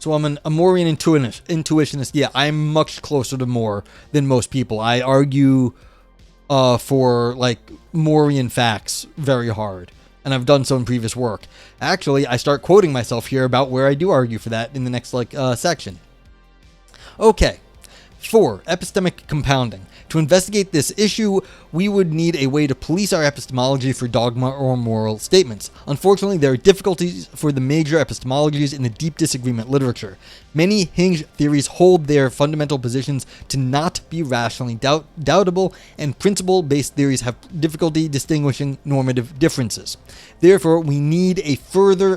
So I'm a Morean intuitionist. Yeah, I'm much closer to Moore than most people. I argue for like Morean facts very hard, and I've done so in previous work. Actually, I start quoting myself here about where I do argue for that in the next section. Okay. 4. Epistemic compounding. To investigate this issue, we would need a way to police our epistemology for dogma or moral statements. Unfortunately, there are difficulties for the major epistemologies in the deep disagreement literature. Many hinge theories hold their fundamental positions to not be rationally doubtable, and principle-based theories have difficulty distinguishing normative differences. Therefore, we would need a further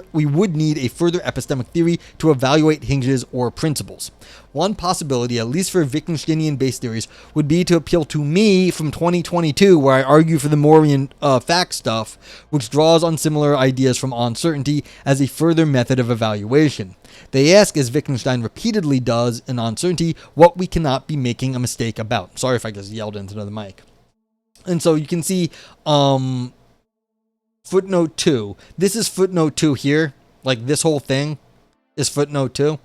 epistemic theory to evaluate hinges or principles. One possibility, at least for Wittgensteinian-based theories, would be to appeal to me from 2022, where I argue for the Morean fact stuff, which draws on similar ideas from uncertainty as a further method of evaluation. They ask, as Wittgenstein repeatedly does in Uncertainty, what we cannot be making a mistake about. Sorry if I just yelled into the mic. And so you can see footnote 2. This is footnote 2 here. Like this whole thing is footnote 2.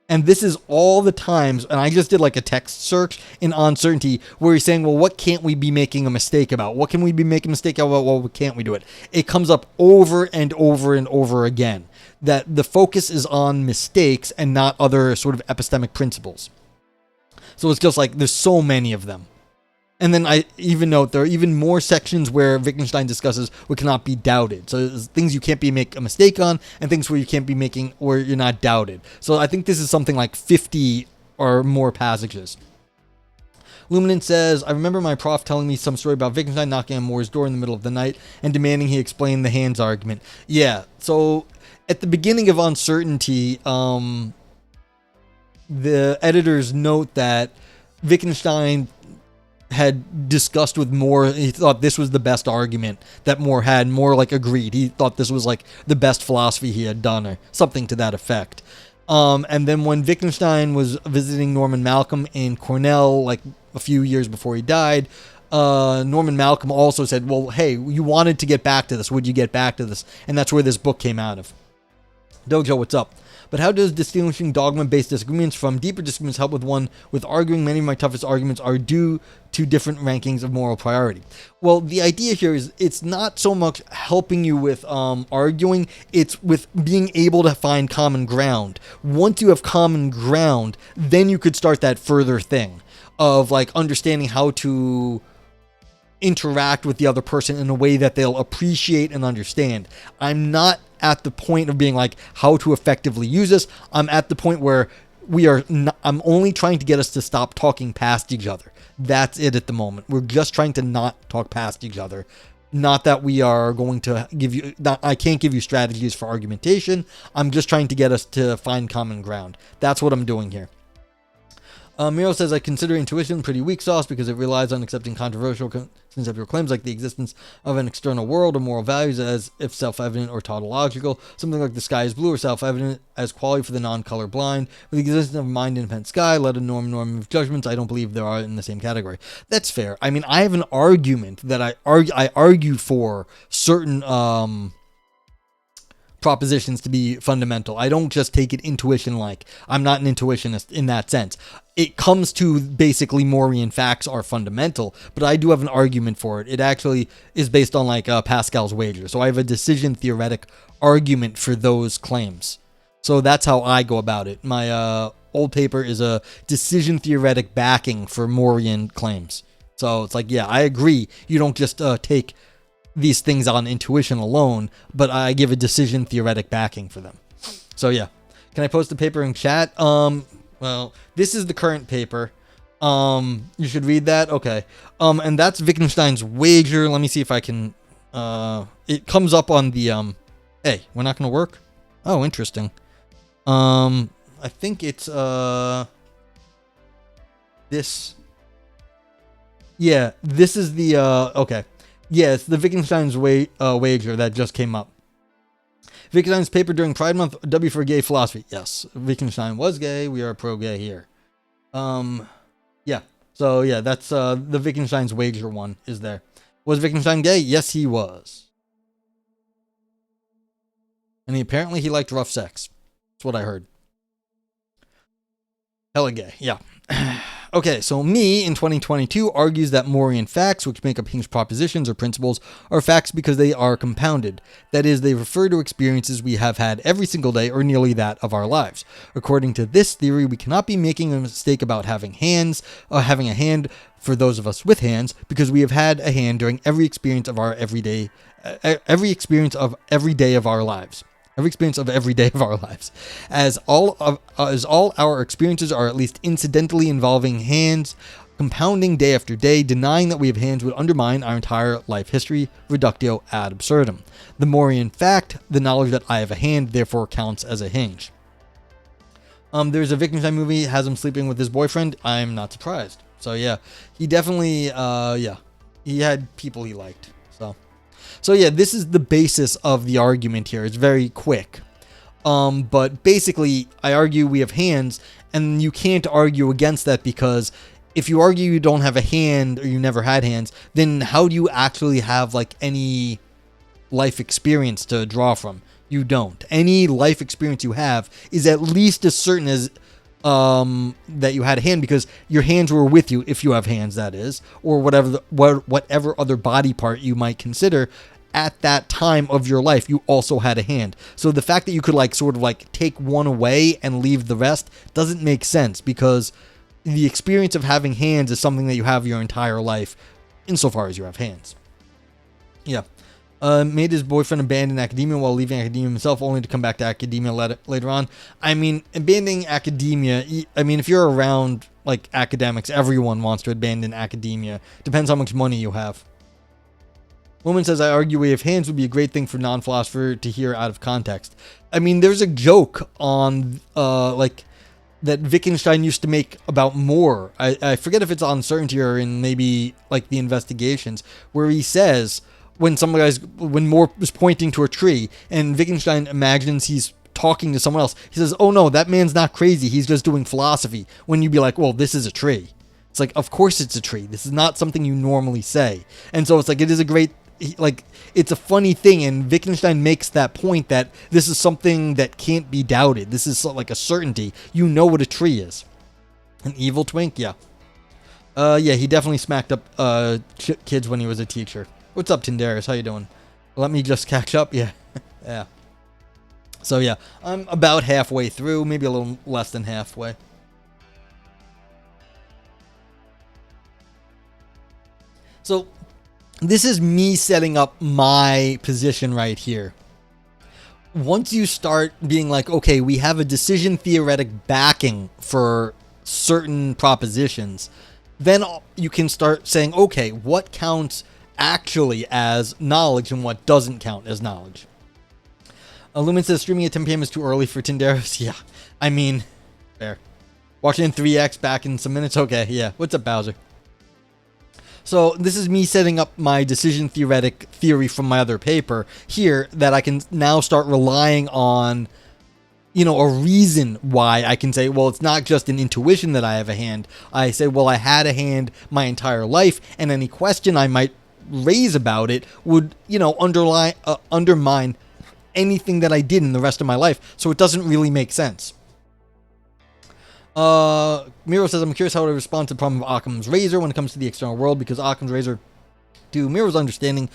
And this is all the times, and I just did like a text search in Uncertainty where he's saying, well, what can't we be making a mistake about? What can we be making a mistake about? What can't we do it? It comes up over and over and over again, that the focus is on mistakes and not other sort of epistemic principles. So it's just like, there's so many of them. And then I even note there are even more sections where Wittgenstein discusses what cannot be doubted. So there's things you can't make a mistake on, and things where you can't be making, where you're not doubted. So I think this is something like 50 or more passages. Luminant says, I remember my prof telling me some story about Wittgenstein knocking on Moore's door in the middle of the night and demanding he explain the hands argument. Yeah, so at the beginning of Uncertainty, the editors note that Wittgenstein had discussed with Moore. He thought this was the best argument that Moore had. Moore agreed. He thought this was the best philosophy he had done, or something to that effect. And then when Wittgenstein was visiting Norman Malcolm in Cornell, a few years before he died, Norman Malcolm also said, well, hey, you wanted to get back to this. Would you get back to this? And that's where this book came out of. Dojo, what's up? But how does distinguishing dogma-based disagreements from deeper disagreements help with arguing? Many of my toughest arguments are due to different rankings of moral priority. Well, the idea here is it's not so much helping you with arguing, it's with being able to find common ground. Once you have common ground, then you could start that further thing of understanding how to interact with the other person in a way that they'll appreciate and understand. I'm not at the point of being how to effectively use this. I'm at the point where I'm only trying to get us to stop talking past each other. That's it at the moment. We're just trying to not talk past each other. Not that we are going to give you, I can't give you strategies for argumentation. I'm just trying to get us to find common ground. That's what I'm doing here. Miro says, I consider intuition pretty weak sauce because it relies on accepting controversial conceptual claims like the existence of an external world or moral values as if self-evident or tautological. Something like the sky is blue or self-evident as quality for the non-color blind. With the existence of a mind-independent sky, let alone normative judgments, I don't believe there are in the same category. That's fair. I mean, I have an argument that I argue for certain propositions to be fundamental. I don't just take it intuition-like. I'm not an intuitionist in that sense. It comes to basically Morean facts are fundamental, but I do have an argument for it. It actually is based on Pascal's wager. So I have a decision theoretic argument for those claims. So that's how I go about it. My old paper is a decision theoretic backing for Morian claims. So it's like, yeah, I agree. You don't just take these things on intuition alone, but I give a decision theoretic backing for them. So yeah. Can I post the paper in chat? Well, this is the current paper. You should read that. Okay. And that's Wittgenstein's wager. Let me see if I can, it comes up on the, hey, we're not going to work? Oh, interesting. I think it's, this. Yeah, this is the, okay. Yeah, it's the Wittgenstein's wager that just came up. Wittgenstein's paper during Pride Month, W for gay philosophy. Yes, Wittgenstein was gay. We are pro-gay here. Yeah. So, yeah, that's the Wittgenstein's wager one is there. Was Wittgenstein gay? Yes, he was. And apparently he liked rough sex. That's what I heard. Hella gay, yeah. Okay, so me in 2022 argues that Morian facts, which make up hinged propositions or principles, are facts because they are compounded. That is, they refer to experiences we have had every single day or nearly that of our lives. According to this theory, we cannot be making a mistake about having hands, having a hand for those of us with hands, because we have had a hand during every experience of our every day of our lives. Every experience of every day of our lives, as all our experiences are at least incidentally involving hands, compounding day after day. Denying that we have hands would undermine our entire life history, reductio ad absurdum. The Morian fact, the knowledge that I have a hand, therefore counts as a hinge. There's a Wittgenstein movie, has him sleeping with his boyfriend. I'm not surprised. So yeah, he definitely, yeah, he had people he liked. So yeah, this is the basis of the argument here. It's very quick. But basically, I argue we have hands, and you can't argue against that, because if you argue you don't have a hand or you never had hands, then how do you actually have like any life experience to draw from? You don't. Any life experience you have is at least as certain as that you had a hand, because your hands were with you, if you have hands, that is, or whatever other body part you might consider at that time of your life, you also had a hand. So the fact that you could like sort of like take one away and leave the rest doesn't make sense, because the experience of having hands is something that you have your entire life, insofar as you have hands. Yeah. Made his boyfriend abandon academia while leaving academia himself, only to come back to academia later on. I mean, abandoning academia, I mean, if you're around like academics, everyone wants to abandon academia. Depends how much money you have. Woman says, I argue we have hands would be a great thing for non-philosopher to hear out of context. I mean, there's a joke on, like, that Wittgenstein used to make about Moore. I forget if it's on Certainty or in maybe, like, the Investigations, where he says, when Moore was pointing to a tree, and Wittgenstein imagines he's talking to someone else, he says, oh no, that man's not crazy, he's just doing philosophy. When you'd be like, well, this is a tree. It's like, of course it's a tree. This is not something you normally say. And so it's like, it is a great, like, it's a funny thing, and Wittgenstein makes that point that this is something that can't be doubted. This is like a certainty. You know what a tree is. An evil twink? Yeah. Yeah, he definitely smacked up kids when he was a teacher. What's up, Tindarius? How you doing? Let me just catch up. Yeah. Yeah. So yeah, I'm about halfway through, maybe a little less than halfway. So this is me setting up my position right here. Once you start being like, okay, we have a decision theoretic backing for certain propositions, then you can start saying, okay, what counts actually as knowledge and what doesn't count as knowledge. Lumen says streaming at 10 p.m. is too early for Tinderos. Yeah, I mean, fair. Watching in 3x back in some minutes. Okay, yeah. What's up, Bowser? So this is me setting up my decision theoretic theory from my other paper here, that I can now start relying on, you know, a reason why I can say, well, it's not just an intuition that I have a hand. I say, well, I had a hand my entire life, and any question I might raise about it would, you know, undermine anything that I did in the rest of my life. So it doesn't really make sense. Miro says, I'm curious how to respond to the problem of Occam's razor when it comes to the external world, because Occam's razor, to Miro's understanding,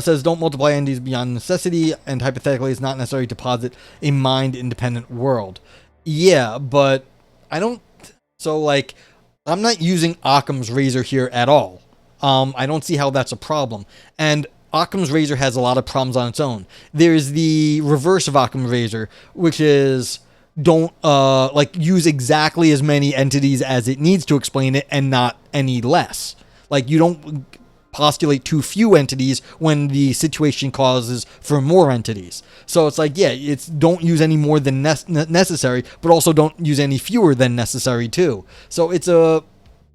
says don't multiply entities beyond necessity, and hypothetically it's not necessary to posit a mind-independent world. Yeah, but I don't... So, like, I'm not using Occam's razor here at all. I don't see how that's a problem. And Occam's razor has a lot of problems on its own. There's the reverse of Occam's razor, which is don't use exactly as many entities as it needs to explain it and not any less. Like, you don't postulate too few entities when the situation causes for more entities. So it's like, yeah, it's don't use any more than necessary, but also don't use any fewer than necessary too. So it's a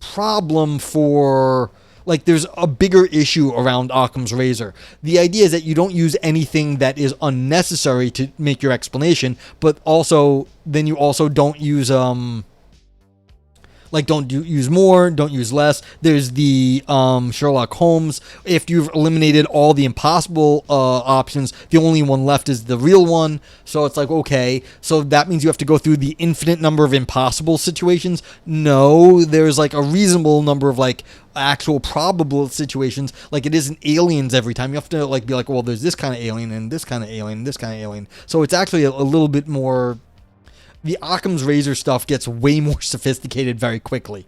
problem for... Like, there's a bigger issue around Occam's razor. The idea is that you don't use anything that is unnecessary to make your explanation, but also, then you also don't use, don't use more, don't use less. There's the Sherlock Holmes. If you've eliminated all the impossible options, the only one left is the real one. So it's like, okay, so that means you have to go through the infinite number of impossible situations. No, there's like a reasonable number of like actual probable situations. Like, it isn't aliens every time. You have to like be like, well, there's this kind of alien and this kind of alien and this kind of alien. So it's actually a little bit more... The Occam's razor stuff gets way more sophisticated very quickly.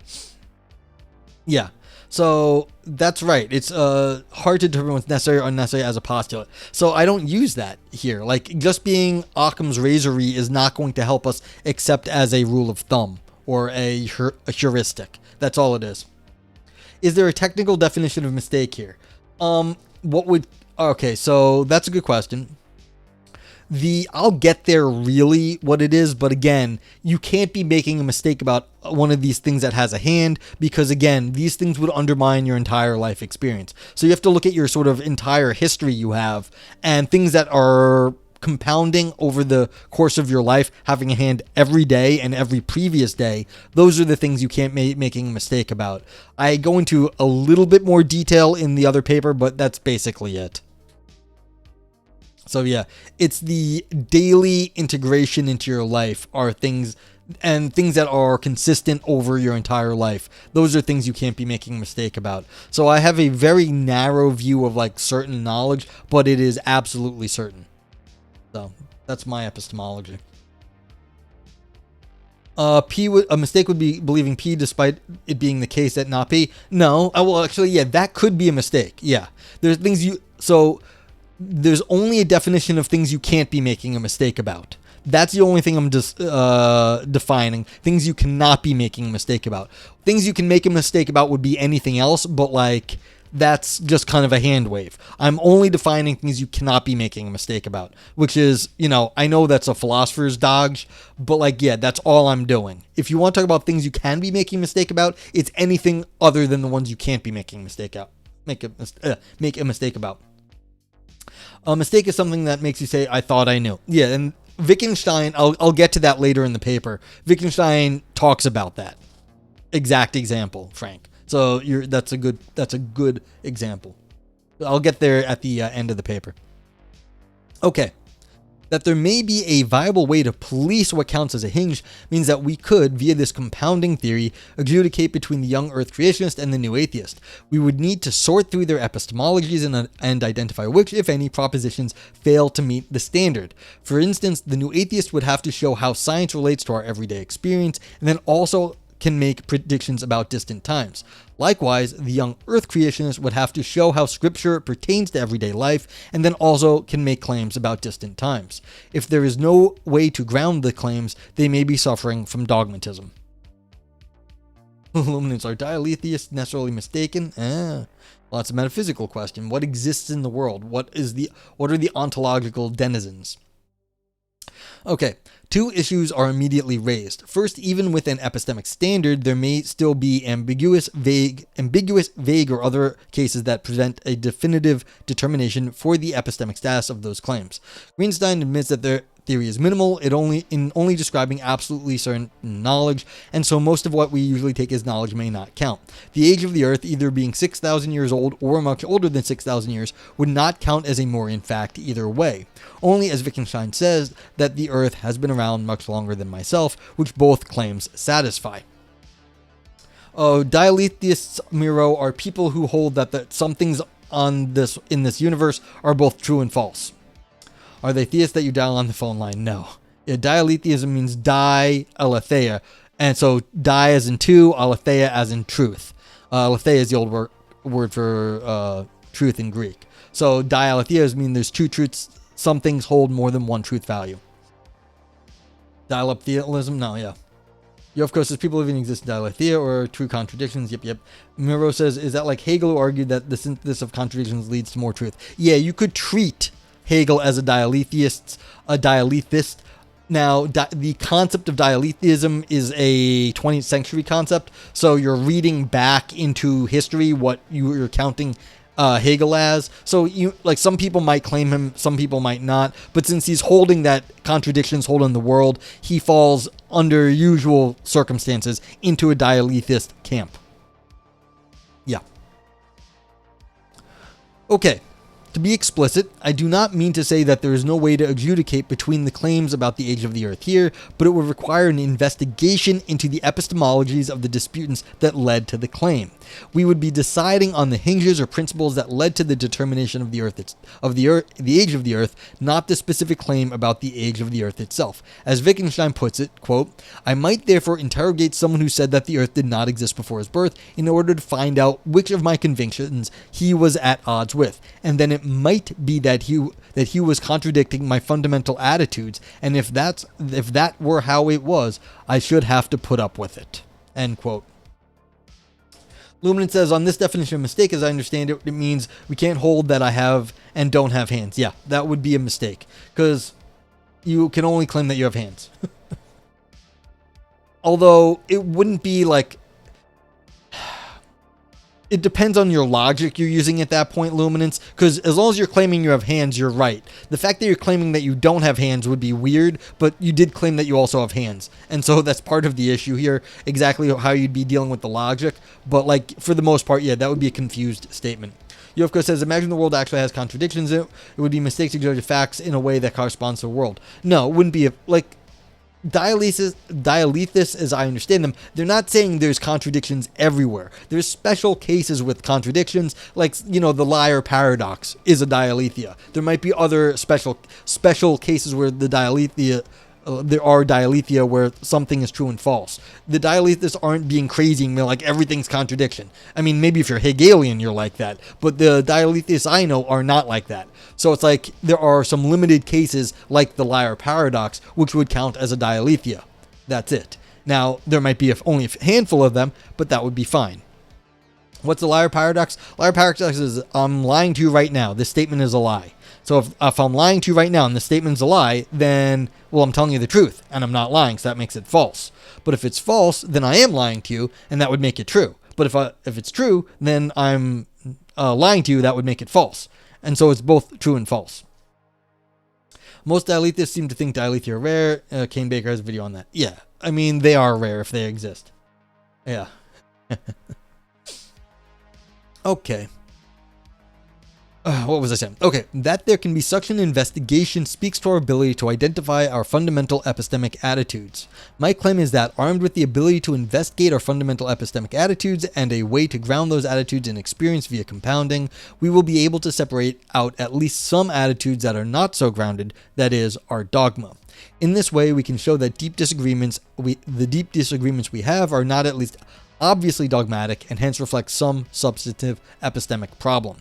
Yeah, so that's right. It's hard to determine what's necessary or unnecessary as a postulate. So I don't use that here. Like, just being Occam's razor-y is not going to help us except as a rule of thumb or a heuristic. That's all it is. Is there a technical definition of mistake here? Okay, so that's a good question. I'll get there really what it is, but again, you can't be making a mistake about one of these things that has a hand, because again, these things would undermine your entire life experience. So you have to look at your sort of entire history you have, and things that are compounding over the course of your life, having a hand every day and every previous day. Those are the things you can't making a mistake about. I go into a little bit more detail in the other paper, but that's basically it. So yeah, it's the daily integration into your life are things, and things that are consistent over your entire life. Those are things you can't be making a mistake about. So I have a very narrow view of like certain knowledge, but it is absolutely certain. So that's my epistemology. A mistake would be believing P despite it being the case that not P. No, well actually, yeah, that could be a mistake. Yeah, there's things there's only a definition of things you can't be making a mistake about. That's the only thing I'm just defining. Things you cannot be making a mistake about. Things you can make a mistake about would be anything else, but like, that's just kind of a hand wave. I'm only defining things you cannot be making a mistake about, which is, I know that's a philosopher's dodge, but like, yeah, that's all I'm doing. If you want to talk about things you can be making a mistake about, it's anything other than the ones you can't be making a mistake out. Make a mistake about. A mistake is something that makes you say, I thought I knew. Yeah, and Wittgenstein, I'll get to that later in the paper. Wittgenstein talks about that exact example, Frank. So that's a good example. I'll get there at the end of the paper. Okay. That there may be a viable way to police what counts as a hinge means that we could, via this compounding theory, adjudicate between the young earth creationist and the new atheist. We would need to sort through their epistemologies and identify which, if any, propositions fail to meet the standard. For instance, the new atheist would have to show how science relates to our everyday experience, and then also can make predictions about distant times. Likewise, the young earth creationist would have to show how scripture pertains to everyday life, and then also can make claims about distant times. If there is no way to ground the claims, they may be suffering from dogmatism. Illuminants, are diatheists necessarily mistaken? Well, that's a metaphysical question. What exists in the world? What are the ontological denizens? Okay, two issues are immediately raised. First, even with an epistemic standard, there may still be ambiguous, vague, or other cases that present a definitive determination for the epistemic status of those claims. Greenstein admits that their theory is minimal, only describing absolutely certain knowledge, and so most of what we usually take as knowledge may not count. The age of the Earth, either being 6,000 years old or much older than 6,000 years, would not count as a Moorian fact either way. Only, as Wittgenstein says, that the Earth has been around much longer than myself, which both claims satisfy. Diatheists, Miro, are people who hold that some things on this in this universe are both true and false. Are they theists that you dial on the phone line? No. Dialetheism means aletheia, and so di as in two, aletheia as in truth. Aletheia is the old word for truth in Greek. So dialetheia means there's two truths. Some things hold more than one truth value. Dialetheism? No, yeah. Yeah, of course, there's people living exist in dialetheia or true contradictions. Yep. Miro says, is that like Hegel, who argued that the synthesis of contradictions leads to more truth? Yeah, you could treat Hegel as a dialethist. Now, the concept of dialetheism is a 20th century concept, so you're reading back into history what you're counting Hegel as. So some people might claim him, some people might not, but since he's holding that contradictions hold in the world, he falls under usual circumstances into a dialethist camp. Yeah. Okay. To be explicit, I do not mean to say that there is no way to adjudicate between the claims about the age of the earth here, but it would require an investigation into the epistemologies of the disputants that led to the claim. We would be deciding on the hinges or principles that led to the determination of the age of the earth, not the specific claim about the age of the earth itself. As Wittgenstein puts it, quote, I might therefore interrogate someone who said that the earth did not exist before his birth in order to find out which of my convictions he was at odds with, and then it might be that he was contradicting my fundamental attitudes, and if that were how it was, I should have to put up with it. End quote. Luminance says, on this definition of mistake, as I understand it, it means we can't hold that I have and don't have hands. Yeah, that would be a mistake, because you can only claim that you have hands. Although, it wouldn't be like... It depends on your logic you're using at that point, Luminance, because as long as you're claiming you have hands, you're right. The fact that you're claiming that you don't have hands would be weird, but you did claim that you also have hands. And so that's part of the issue here, exactly how you'd be dealing with the logic. But like, for the most part, yeah, that would be a confused statement. Yovko says, imagine the world actually has contradictions in it. It would be a mistake to judge facts in a way that corresponds to the world. No, it wouldn't be dialethis, as I understand them, they're not saying there's contradictions everywhere. There's special cases with contradictions, like, the liar paradox is a dialethia. There might be other special cases where the dialethia, there are dialethia where something is true and false. The dialethists aren't being crazy and they're like, everything's contradiction. I mean, maybe if you're Hegelian, you're like that, but the dialethists I know are not like that. So it's like, there are some limited cases like the liar paradox, which would count as a dialethia. That's it. Now, there might be only a handful of them, but that would be fine. What's the liar paradox? Liar paradox is, I'm lying to you right now. This statement is a lie. So if I'm lying to you right now and the statement's a lie, then, well, I'm telling you the truth and I'm not lying, so that makes it false. But if it's false, then I am lying to you and that would make it true. But if it's true, then I'm lying to you, that would make it false. And so it's both true and false. Most dialetheists seem to think dialethia are rare. Kane Baker has a video on that. Yeah, I mean, they are rare if they exist. Yeah. Okay. What was I saying? Okay, that there can be such an investigation speaks to our ability to identify our fundamental epistemic attitudes. My claim is that, armed with the ability to investigate our fundamental epistemic attitudes and a way to ground those attitudes in experience via compounding, we will be able to separate out at least some attitudes that are not so grounded, that is, our dogma. In this way, we can show that the deep disagreements we have are not at least obviously dogmatic and hence reflect some substantive epistemic problem.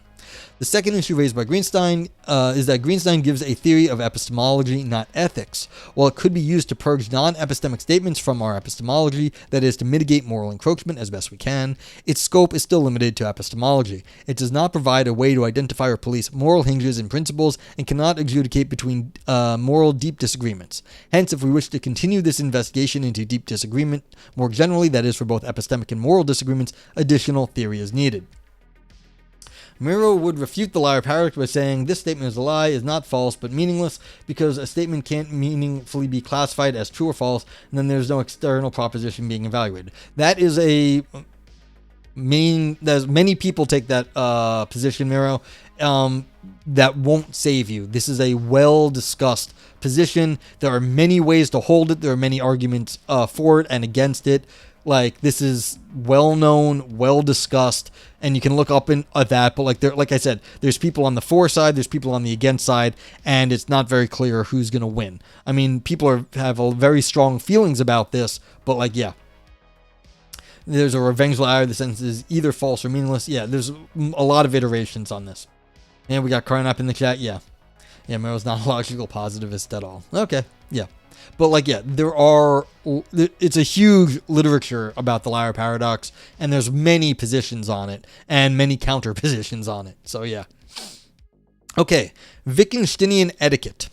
The second issue raised by Greenstein is that Greenstein gives a theory of epistemology, not ethics. While it could be used to purge non-epistemic statements from our epistemology, that is, to mitigate moral encroachment as best we can, its scope is still limited to epistemology. It does not provide a way to identify or police moral hinges and principles and cannot adjudicate between moral deep disagreements. Hence, if we wish to continue this investigation into deep disagreement more generally, that is, for both epistemic and moral disagreements, additional theory is needed. Miro would refute the liar paradox by saying this statement is a lie, is not false, but meaningless because a statement can't meaningfully be classified as true or false, and then there's no external proposition being evaluated. That is many people take that position, Miro. That won't save you. This is a well-discussed position. There are many ways to hold it. There are many arguments for it and against it. Like, this is well known, well discussed, and you can look up at that. But like I said, there's people on the for side, there's people on the against side, and it's not very clear who's going to win. I mean, people have very strong feelings about this, but like, yeah. There's a revenge liar. The sentence is either false or meaningless. Yeah, there's a lot of iterations on this. And we got Carnap in the chat. Yeah. Yeah, Mero's not a logical positivist at all. Okay, yeah. But like, yeah, it's a huge literature about the liar paradox, and there's many positions on it, and many counter positions on it. So yeah. Okay, Wittgensteinian etiquette.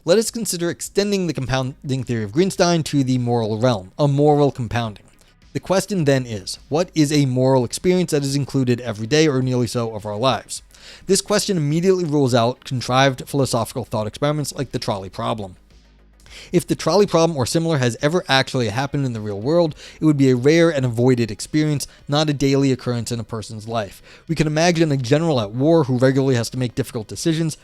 Let us consider extending the compounding theory of Greenstein to the moral realm, a moral compounding. The question then is, what is a moral experience that is included every day or nearly so of our lives? This question immediately rules out contrived philosophical thought experiments like the trolley problem. If the trolley problem or similar has ever actually happened in the real world, it would be a rare and avoided experience, not a daily occurrence in a person's life. We can imagine a general at war who regularly has to make difficult decisions,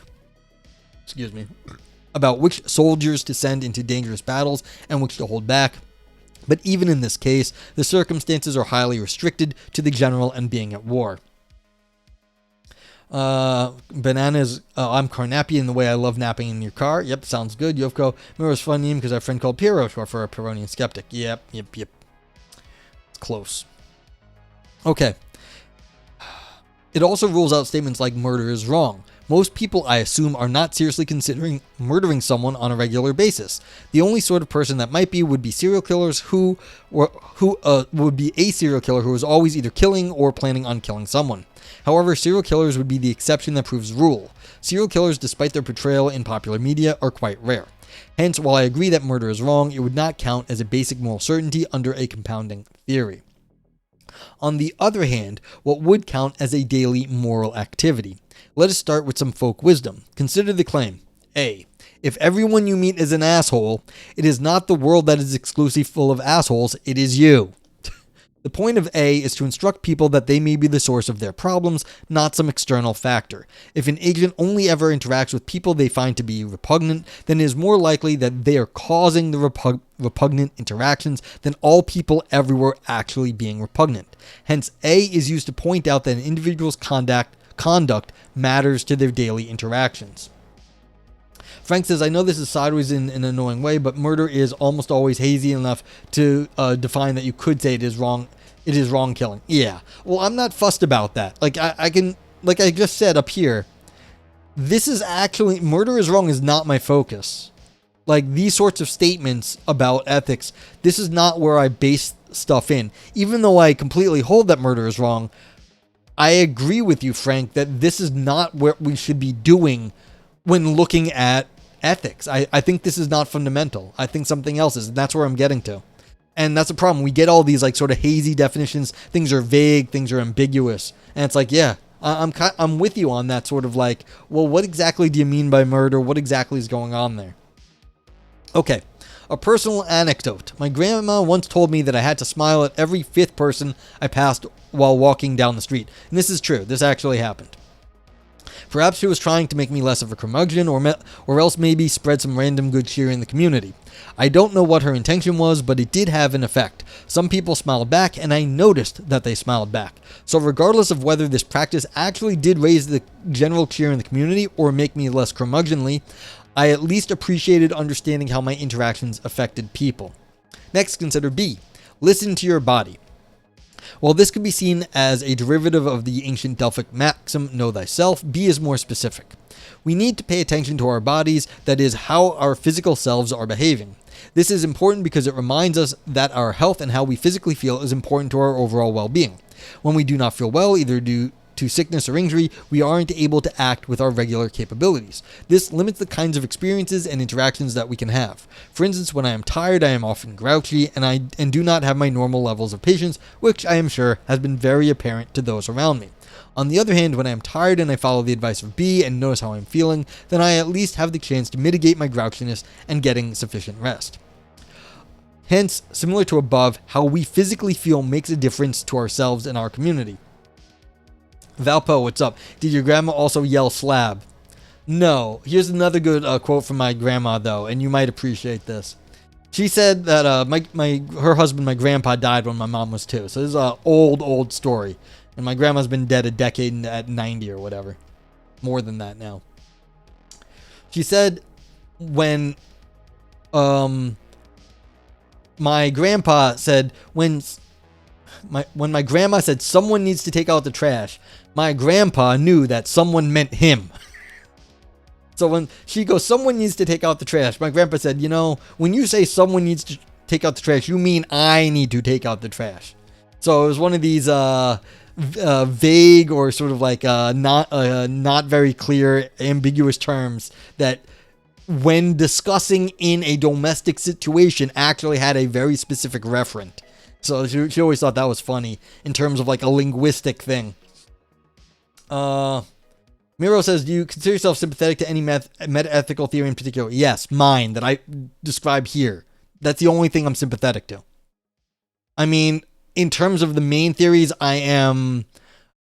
about which soldiers to send into dangerous battles and which to hold back. But even in this case, the circumstances are highly restricted to the general and being at war. Bananas, I'm Carnapian the way I love napping in your car. Yep, sounds good. Yovko, Miro's fun name because our friend called Piero, short for a Peronian skeptic. Yep. It's close. Okay. It also rules out statements like murder is wrong. Most people, I assume, are not seriously considering murdering someone on a regular basis. The only sort of person that might be would be serial killers who would be a serial killer who is always either killing or planning on killing someone. However, serial killers would be the exception that proves the rule. Serial killers, despite their portrayal in popular media, are quite rare. Hence, while I agree that murder is wrong, it would not count as a basic moral certainty under a compounding theory. On the other hand, what would count as a daily moral activity? Let us start with some folk wisdom. Consider the claim. A. If everyone you meet is an asshole, it is not the world that is exclusively full of assholes, it is you. The point of A is to instruct people that they may be the source of their problems, not some external factor. If an agent only ever interacts with people they find to be repugnant, then it is more likely that they are causing the repugnant interactions than all people everywhere actually being repugnant. Hence, A is used to point out that an individual's conduct matters to their daily interactions. Frank says, I know this is sideways in an annoying way, but murder is almost always hazy enough to define that you could say it is wrong killing. Yeah. Well, I'm not fussed about that. Like, I can, like I just said up here, this is actually, murder is wrong is not my focus. Like, these sorts of statements about ethics, this is not where I base stuff in. Even though I completely hold that murder is wrong, I agree with you, Frank, that this is not what we should be doing when looking at ethics. I think this is not fundamental. I think something else is, and that's where I'm getting to. And that's the problem. We get all these like sort of hazy definitions. Things are vague. Things are ambiguous. And it's like, yeah, I'm with you on that sort of like, well, what exactly do you mean by murder? What exactly is going on there? Okay. A personal anecdote. My grandma once told me that I had to smile at every fifth person I passed while walking down the street. And this is true. This actually happened. Perhaps she was trying to make me less of a curmudgeon, or else maybe spread some random good cheer in the community. I don't know what her intention was, but it did have an effect. Some people smiled back, and I noticed that they smiled back. So regardless of whether this practice actually did raise the general cheer in the community or make me less curmudgeonly, I at least appreciated understanding how my interactions affected people. Next, consider B. Listen to your body. While this could be seen as a derivative of the ancient Delphic maxim, know thyself, B is more specific. We need to pay attention to our bodies, that is, how our physical selves are behaving. This is important because it reminds us that our health and how we physically feel is important to our overall well-being. When we do not feel well, either due to sickness or injury, we aren't able to act with our regular capabilities. This limits the kinds of experiences and interactions that we can have. For instance, when I am tired, I am often grouchy and do not have my normal levels of patience, which I am sure has been very apparent to those around me. On the other hand, when I am tired and I follow the advice of B and notice how I'm feeling, then I at least have the chance to mitigate my grouchiness and getting sufficient rest. Hence, similar to above, how we physically feel makes a difference to ourselves and our community. Valpo, what's up? Did your grandma also yell slab? No. Here's another good quote from my grandma, though, and you might appreciate this. She said that her husband, my grandpa, died when my mom was 2. So this is a old story. And my grandma's been dead a decade at 90 or whatever. More than that now. She said when my grandpa said when my grandma said someone needs to take out the trash, my grandpa knew that someone meant him. So when she goes, someone needs to take out the trash, my grandpa said, when you say someone needs to take out the trash, you mean I need to take out the trash. So it was one of these vague or sort of like not very clear, ambiguous terms that when discussing in a domestic situation actually had a very specific referent. So she always thought that was funny in terms of like a linguistic thing. Miro says, do you consider yourself sympathetic to any meta-ethical theory in particular? Yes, mine, that I describe here. That's the only thing I'm sympathetic to. I mean, in terms of the main theories, I am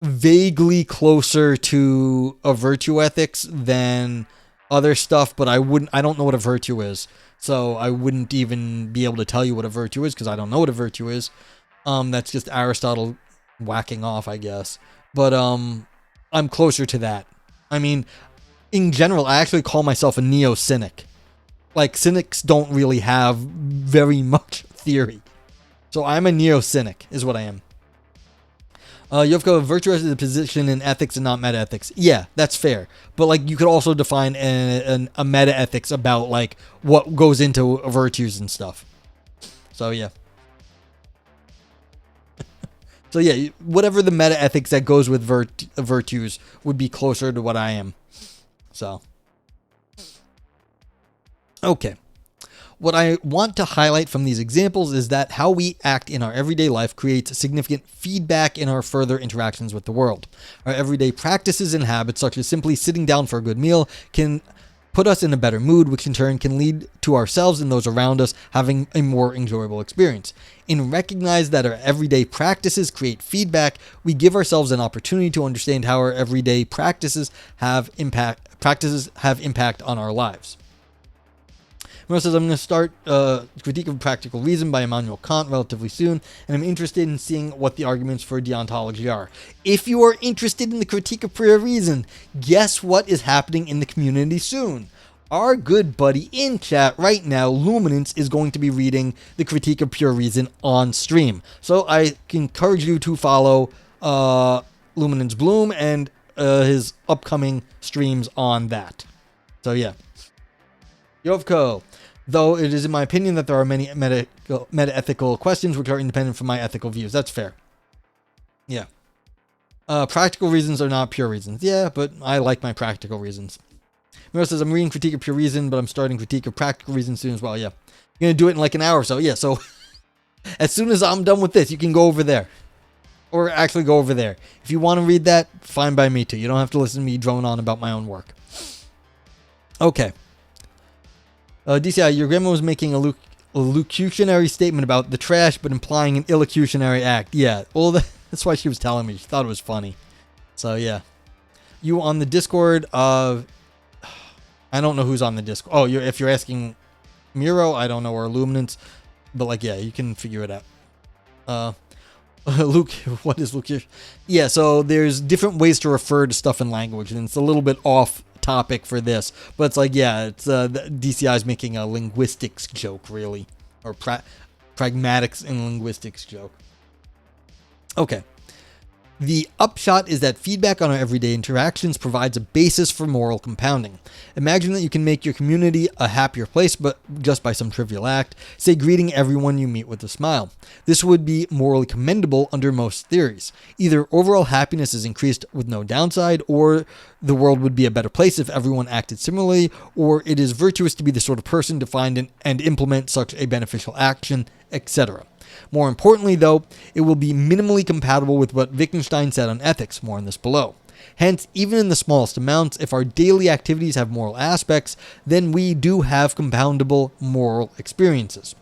vaguely closer to a virtue ethics than other stuff, but I don't know what a virtue is. So I wouldn't even be able to tell you what a virtue is because I don't know what a virtue is. That's just Aristotle whacking off, I guess. But I'm closer to that. I mean, in general, I actually call myself a neo-cynic. Like, cynics don't really have very much theory. So I'm a neo-cynic, is what I am. Yovko, virtuous is a position in ethics and not meta-ethics. Yeah, that's fair. But, like, you could also define a meta-ethics about, like, what goes into virtues and stuff. So, yeah. So yeah, whatever the meta ethics that goes with virtues would be closer to what I am. So, okay. What I want to highlight from these examples is that how we act in our everyday life creates significant feedback in our further interactions with the world. Our everyday practices and habits, such as simply sitting down for a good meal, can put us in a better mood, which in turn can lead to ourselves and those around us having a more enjoyable experience. In recognize that our everyday practices create feedback, we give ourselves an opportunity to understand how our everyday practices have impact on our lives. Miro says, I'm going to start Critique of Practical Reason by Immanuel Kant relatively soon, and I'm interested in seeing what the arguments for deontology are. If you are interested in the Critique of Pure Reason, guess what is happening in the community soon? Our good buddy in chat right now, Luminance, is going to be reading the Critique of Pure Reason on stream. So I encourage you to follow Luminance Bloom and his upcoming streams on that. So yeah. Yovko, though it is in my opinion that there are many meta-ethical questions which are independent from my ethical views. That's fair. Yeah. Practical reasons are not pure reasons. Yeah, but I like my practical reasons. Miro says, I'm reading Critique of Pure Reason, but I'm starting Critique of Practical Reason soon as well. Yeah. You're going to do it in like an hour or so. Yeah, so as soon as I'm done with this, you can go over there. Or actually go over there. If you want to read that, fine by me too. You don't have to listen to me drone on about my own work. Okay. DCI, your grandma was making a locutionary statement about the trash, but implying an illocutionary act. Yeah, well, that's why she was telling me. She thought it was funny. So, yeah. You on the Discord of... I don't know who's on the Discord. Oh, if you're asking Miro, I don't know, or Luminance. But, like, yeah, you can figure it out. Luke, what is locution? Yeah, so there's different ways to refer to stuff in language, and it's a little bit off topic for this, but it's like, yeah, it's DCI is making a linguistics joke, really, or pragmatics and linguistics joke. Okay. The upshot is that feedback on our everyday interactions provides a basis for moral compounding. Imagine that you can make your community a happier place, but just by some trivial act, say greeting everyone you meet with a smile. This would be morally commendable under most theories. Either overall happiness is increased with no downside, or the world would be a better place if everyone acted similarly, or it is virtuous to be the sort of person to find and implement such a beneficial action, etc. More importantly, though, it will be minimally compatible with what Wittgenstein said on ethics, more on this below. Hence, even in the smallest amounts, if our daily activities have moral aspects, then we do have compoundable moral experiences.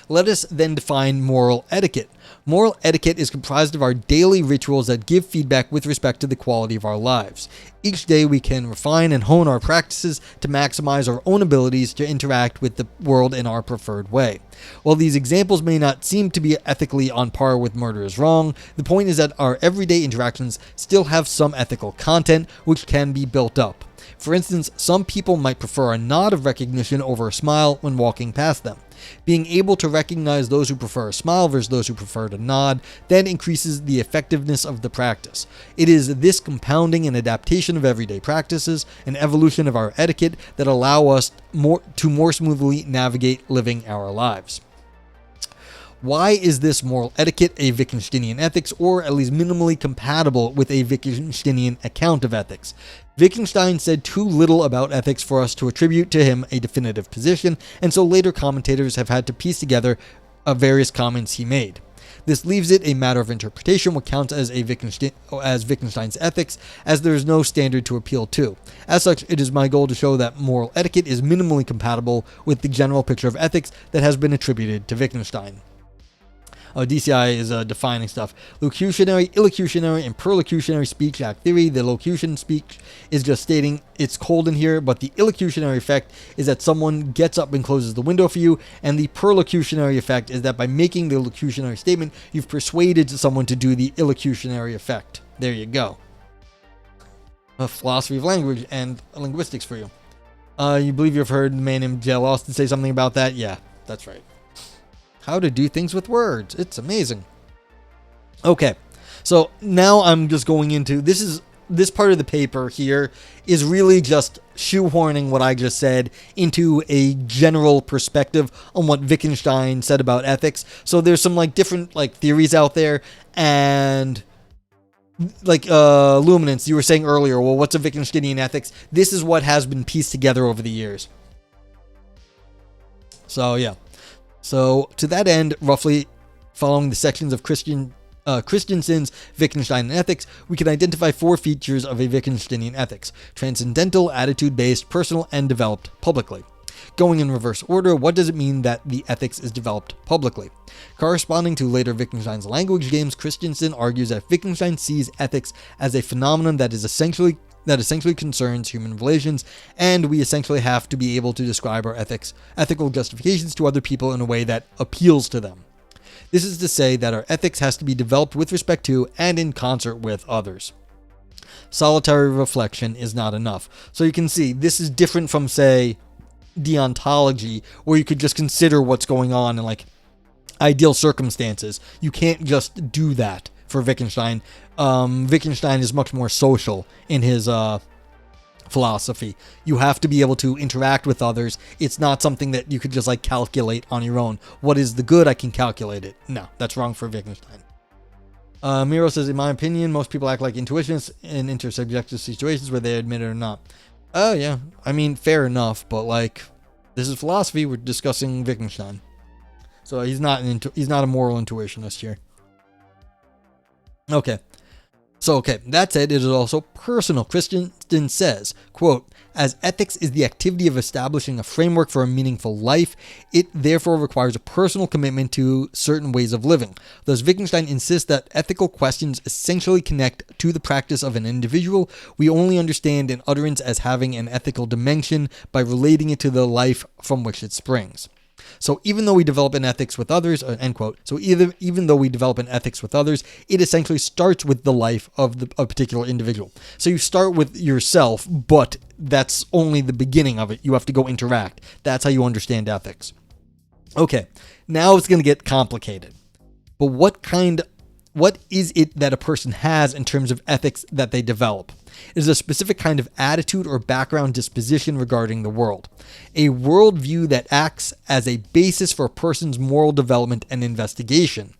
Let us then define moral etiquette. Moral etiquette is comprised of our daily rituals that give feedback with respect to the quality of our lives. Each day we can refine and hone our practices to maximize our own abilities to interact with the world in our preferred way. While these examples may not seem to be ethically on par with murder is wrong, the point is that our everyday interactions still have some ethical content which can be built up. For instance, some people might prefer a nod of recognition over a smile when walking past them. Being able to recognize those who prefer a smile versus those who prefer to nod then increases the effectiveness of the practice. It is this compounding and adaptation of everyday practices and evolution of our etiquette that allow us to more smoothly navigate living our lives. Why is this moral etiquette a Wittgensteinian ethics, or at least minimally compatible with a Wittgensteinian account of ethics? Wittgenstein said too little about ethics for us to attribute to him a definitive position, and so later commentators have had to piece together various comments he made. This leaves it a matter of interpretation what counts as Wittgenstein's ethics, as there is no standard to appeal to. As such, it is my goal to show that moral etiquette is minimally compatible with the general picture of ethics that has been attributed to Wittgenstein. DCI is defining stuff. Locutionary, illocutionary, and perlocutionary speech act theory. The locution speech is just stating it's cold in here, but the illocutionary effect is that someone gets up and closes the window for you, and the perlocutionary effect is that by making the locutionary statement, you've persuaded someone to do the illocutionary effect. There you go. A philosophy of language and linguistics for you. You believe you've heard the man named J.L. Austin say something about that? Yeah, that's right. How to do things with words. It's amazing. Okay, so now I'm just going into this part of the paper here is really just shoehorning what I just said into a general perspective on what Wittgenstein said about ethics. So there's some different theories out there, and luminance, you were saying earlier, well, what's a Wittgensteinian ethics? This is what has been pieced together over the years. So yeah. So, to that end, roughly following the sections of Christensen's Wittgenstein ethics, we can identify 4 features of a Wittgensteinian ethics: transcendental, attitude-based, personal, and developed publicly. Going in reverse order, what does it mean that the ethics is developed publicly? Corresponding to later Wittgenstein's language games, Christensen argues that Wittgenstein sees ethics as a phenomenon that essentially concerns human relations, and we essentially have to be able to describe our ethical justifications to other people in a way that appeals to them. This is to say that our ethics has to be developed with respect to and in concert with others. Solitary reflection is not enough. So you can see this is different from, say, deontology, where you could just consider what's going on in ideal circumstances. You can't just do that for Wittgenstein. Wittgenstein is much more social in his philosophy. You have to be able to interact with others. It's not something that you could just calculate on your own. What is the good? I can calculate it. No, that's wrong for Wittgenstein. Miro says, in my opinion, most people act like intuitionists in intersubjective situations where they admit it or not. Oh yeah, I mean, fair enough, but this is philosophy. We're discussing Wittgenstein, so he's not a moral intuitionist here. Okay. So, that said, it is also personal. Christensen says, quote, as ethics is the activity of establishing a framework for a meaningful life, it therefore requires a personal commitment to certain ways of living. Thus, Wittgenstein insists that ethical questions essentially connect to the practice of an individual. We only understand an utterance as having an ethical dimension by relating it to the life from which it springs. So even though we develop an ethics with others, end quote. So even though we develop an ethics with others, it essentially starts with the life of a particular individual. So you start with yourself, but that's only the beginning of it. You have to go interact. That's how you understand ethics. Okay, now it's going to get complicated. But what is it that a person has in terms of ethics that they develop? It is a specific kind of attitude or background disposition regarding the world. A worldview that acts as a basis for a person's moral development and investigation.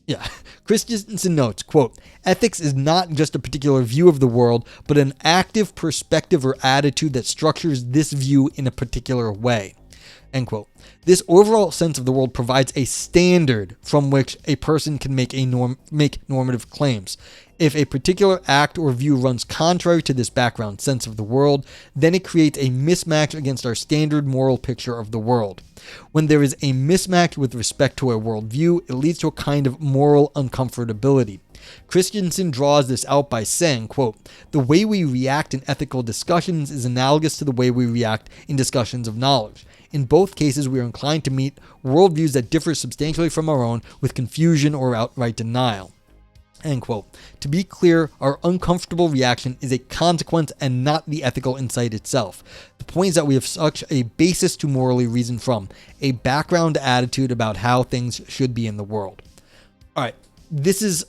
Yeah, Christensen notes, quote, ethics is not just a particular view of the world, but an active perspective or attitude that structures this view in a particular way. End quote. This overall sense of the world provides a standard from which a person can make normative claims. If a particular act or view runs contrary to this background sense of the world, then it creates a mismatch against our standard moral picture of the world. When there is a mismatch with respect to a worldview, it leads to a kind of moral uncomfortability. Christensen draws this out by saying, quote, "The way we react in ethical discussions is analogous to the way we react in discussions of knowledge. In both cases, we are inclined to meet worldviews that differ substantially from our own with confusion or outright denial." End quote. To be clear, our uncomfortable reaction is a consequence and not the ethical insight itself. The point is that we have such a basis to morally reason from, a background attitude about how things should be in the world. All right, this is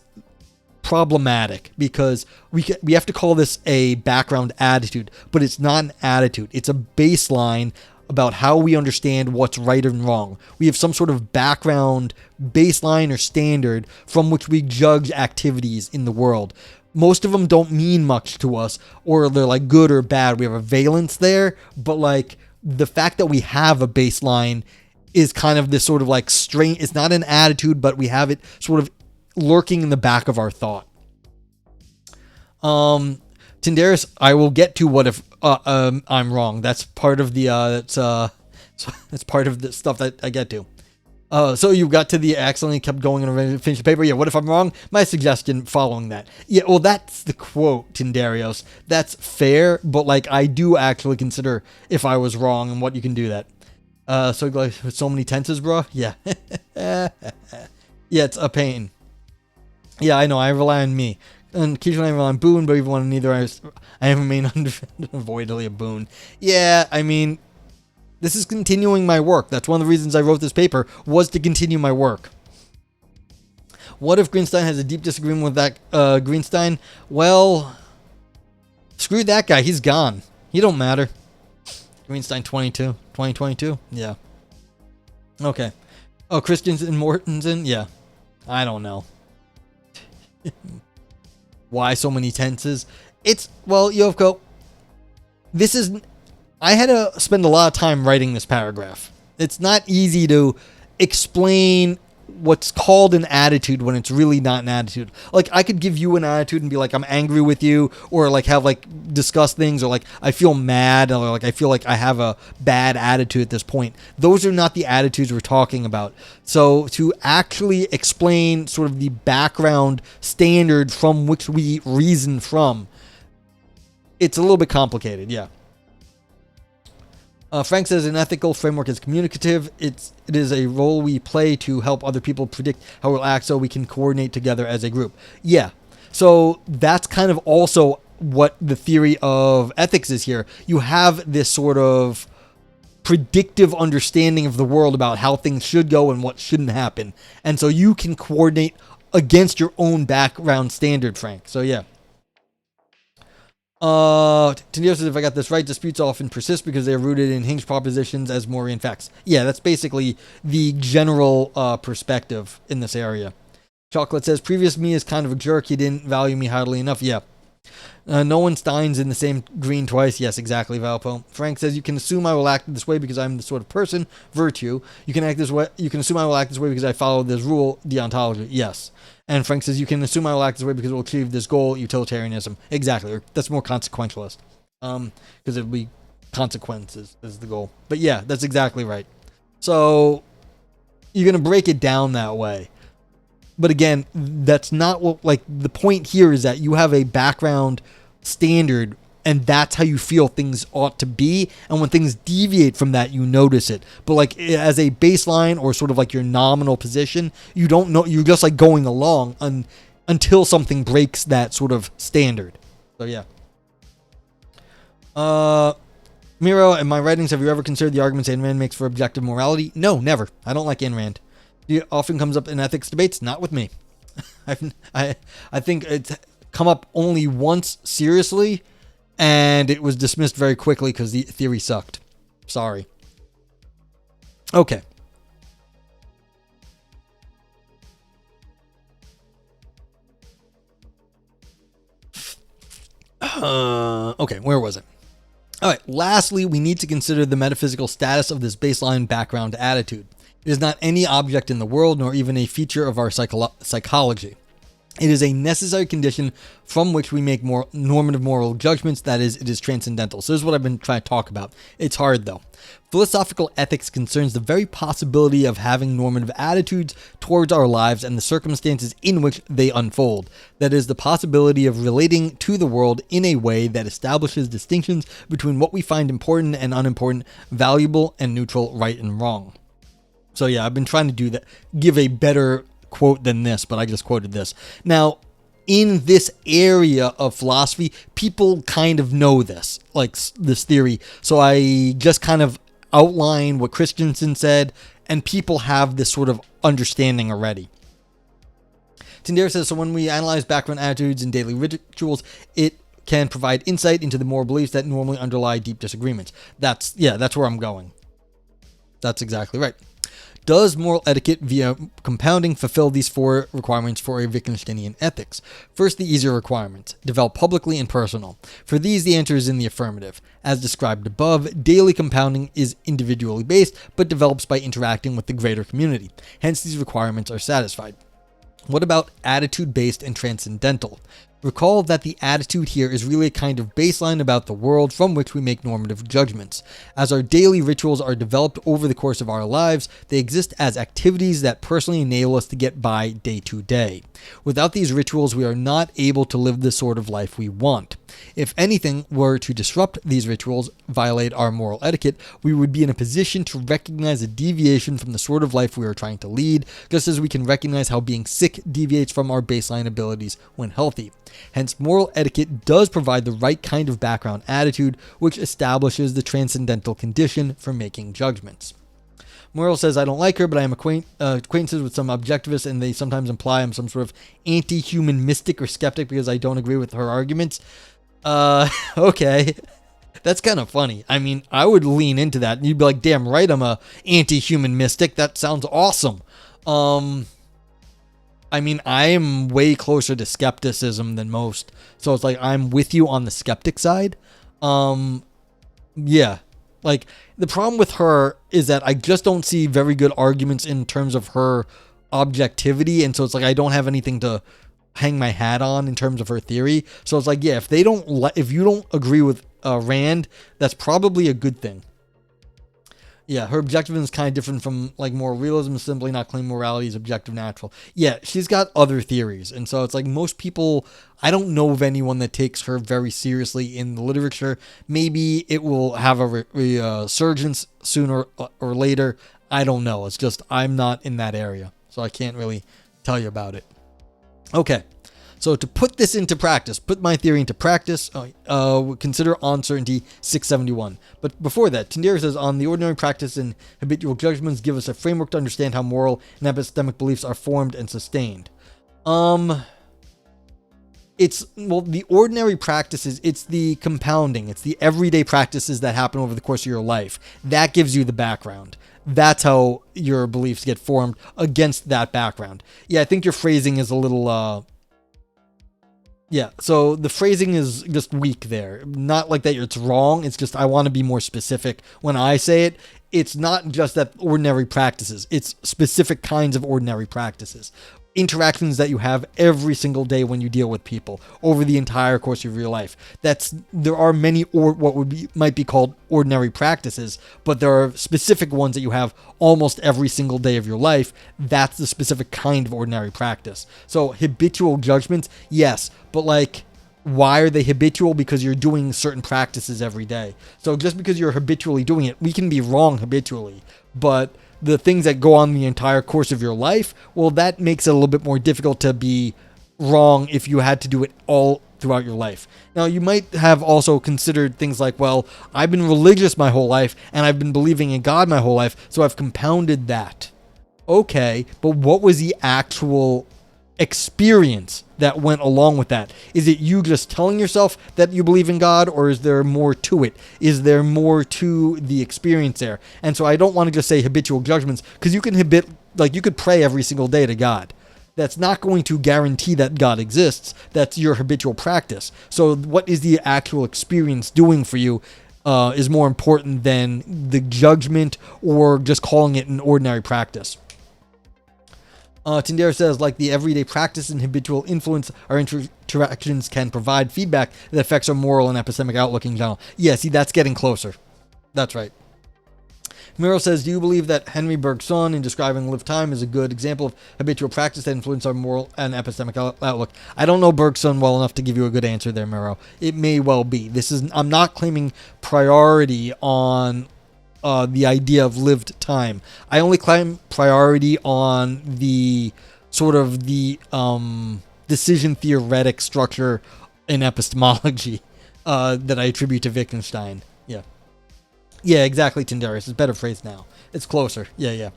problematic because we have to call this a background attitude, but it's not an attitude. It's a baseline about how we understand what's right and wrong. We have some sort of background baseline or standard from which we judge activities in the world. Most of them don't mean much to us, or they're like good or bad. We have a valence there, but like the fact that we have a baseline is kind of this sort of like strain. It's not an attitude, but we have it sort of lurking in the back of our thought. Tyndareus, I will get to what if I'm wrong. That's part of the that's part of the stuff that I get to. So you got to the accidentally kept going and finished the paper. Yeah, what if I'm wrong? My suggestion following that. Yeah, well, that's the quote, Tyndareus. That's fair, but like I do actually consider if I was wrong and what you can do that. So like with so many tenses, bro. Yeah. Yeah, it's a pain. Yeah, I know. I rely on me. And occasionally I rely on Boone, but even when neither I remain unavoidably a Boone. Yeah, I mean, this is continuing my work. That's one of the reasons I wrote this paper, was to continue my work. What if Greenstein has a deep disagreement with that Greenstein? Well, screw that guy. He's gone. He don't matter. Greenstein 2022? Yeah. Okay. Oh, Christensen Mortensen? Yeah. I don't know. Why so many tenses? It's, well, Yovko, I had to spend a lot of time writing this paragraph. It's not easy to explain what's called an attitude when it's really not an attitude. Like, I could give you an attitude and be like, I'm angry with you, or like have like discuss things, or like I feel mad, or like I feel like I have a bad attitude at this point. Those are not the attitudes we're talking about. So to actually explain sort of the background standard from which we reason from, it's a little bit complicated, yeah. Frank says an ethical framework is communicative. It is a role we play to help other people predict how we'll act so we can coordinate together as a group. Yeah. So that's kind of also what the theory of ethics is here. You have this sort of predictive understanding of the world about how things should go and what shouldn't happen. And so you can coordinate against your own background standard, Frank. So yeah. Tennille says, if I got this right, disputes often persist because they are rooted in hinged propositions as more in facts. Yeah, that's basically the general perspective in this area. Chocolate says, previous me is kind of a jerk. He didn't value me highly enough. Yeah. No one Steins in the same green twice. Yes, exactly, Valpo. Frank says, you can assume I will act this way because I'm the sort of person. Virtue. You can act this way. You can assume I will act this way because I follow this rule. Deontology. Yes. And Frank says, you can assume I will act this way because it will achieve this goal. Utilitarianism. Exactly. That's more consequentialist. Because it will be consequences is the goal. But yeah, that's exactly right. So you're going to break it down that way. But again, that's not what, like, the point here is that you have a background standard and that's how you feel things ought to be. And when things deviate from that, you notice it. But like as a baseline or sort of like your nominal position, you don't know, you're just like going along until something breaks that sort of standard. So yeah. Miro, in my writings, have you ever considered the arguments Ayn Rand makes for objective morality? No, never. I don't like Ayn Rand. It often comes up in ethics debates, not with me. I think it's come up only once seriously, and it was dismissed very quickly because the theory sucked. Sorry. Okay. Okay, where was it? All right, lastly, we need to consider the metaphysical status of this baseline background attitude. It is not any object in the world, nor even a feature of our psychology. It is a necessary condition from which we make more normative moral judgments. That is, it is transcendental. So this is what I've been trying to talk about. It's hard, though. Philosophical ethics concerns the very possibility of having normative attitudes towards our lives and the circumstances in which they unfold. That is, the possibility of relating to the world in a way that establishes distinctions between what we find important and unimportant, valuable and neutral, right and wrong. So yeah, I've been trying to do that, give a better quote than this, but I just quoted this. Now, in this area of philosophy, people kind of know this, like this theory. So I just kind of outline what Christensen said, and people have this sort of understanding already. Tyndare says, so when we analyze background attitudes and daily rituals, it can provide insight into the moral beliefs that normally underlie deep disagreements. That's where I'm going. That's exactly right. Does moral etiquette via compounding fulfill these 4 requirements for a Wittgensteinian ethics? First, the easier requirements. Develop publicly and personal. For these, the answer is in the affirmative. As described above, daily compounding is individually based, but develops by interacting with the greater community. Hence, these requirements are satisfied. What about attitude-based and transcendental? Recall that the attitude here is really a kind of baseline about the world from which we make normative judgments. As our daily rituals are developed over the course of our lives, they exist as activities that personally enable us to get by day to day. Without these rituals, we are not able to live the sort of life we want. If anything were to disrupt these rituals, violate our moral etiquette, we would be in a position to recognize a deviation from the sort of life we are trying to lead, just as we can recognize how being sick deviates from our baseline abilities when healthy. Hence, moral etiquette does provide the right kind of background attitude, which establishes the transcendental condition for making judgments. Morrell says, I don't like her, but I am acquaintances with some objectivists, and they sometimes imply I'm some sort of anti-human mystic or skeptic because I don't agree with her arguments. Okay. That's kind of funny. I mean, I would lean into that, and you'd be like, damn right, I'm a anti-human mystic. That sounds awesome. I mean, I am way closer to skepticism than most. So it's like, I'm with you on the skeptic side. Yeah. Like, the problem with her is that I just don't see very good arguments in terms of her objectivity. And so it's like, I don't have anything to hang my hat on in terms of her theory. So it's like, yeah, if you don't agree with Rand, that's probably a good thing. Yeah, her objectivism is kind of different from like moral realism, simply not claiming morality is objective natural. Yeah, she's got other theories. And so it's like most people, I don't know of anyone that takes her very seriously in the literature. Maybe it will have a resurgence sooner or later. I don't know. It's just I'm not in that area, so I can't really tell you about it. Okay. So to put this into practice, put my theory into practice, consider uncertainty 671. But before that, Tyndare says, on the ordinary practice and habitual judgments give us a framework to understand how moral and epistemic beliefs are formed and sustained. The ordinary practices, it's the compounding, it's the everyday practices that happen over the course of your life. That gives you the background. That's how your beliefs get formed against that background. Yeah, I think your phrasing is a little... Yeah, so the phrasing is just weak there. Not like that it's wrong, it's just I want to be more specific when I say it. It's not just that ordinary practices, it's specific kinds of ordinary practices. Interactions that you have every single day when you deal with people over the entire course of your life. There are many might be called ordinary practices, but there are specific ones that you have almost every single day of your life. That's the specific kind of ordinary practice. So habitual judgments, yes, but like, why are they habitual? Because you're doing certain practices every day. So just because you're habitually doing it, we can be wrong habitually, but the things that go on the entire course of your life, well, that makes it a little bit more difficult to be wrong if you had to do it all throughout your life. Now, you might have also considered things like, well, I've been religious my whole life and I've been believing in God my whole life, so I've compounded that. Okay, but what was the actual experience that went along with that? Is it you just telling yourself that you believe in God, or is there more to it? Is there more to the experience there? And so I don't want to just say habitual judgments, because you could pray every single day to God. That's not going to guarantee that God exists. That's your habitual practice. So what is the actual experience doing for you? is more important than the judgment or just calling it an ordinary practice. Tyndare says, like the everyday practice and habitual influence, our interactions can provide feedback that affects our moral and epistemic outlook in general. Yeah, see, that's getting closer. That's right. Miro says, do you believe that Henry Bergson, in describing lived time, is a good example of habitual practice that influence our moral and epistemic outlook? I don't know Bergson well enough to give you a good answer there, Miro. It may well be. I'm not claiming priority on the idea of lived time. I only claim priority on the sort of the decision theoretic structure in epistemology that I attribute to Wittgenstein. Yeah. Yeah, exactly, Tindarius. It's better phrased now. It's closer. Yeah.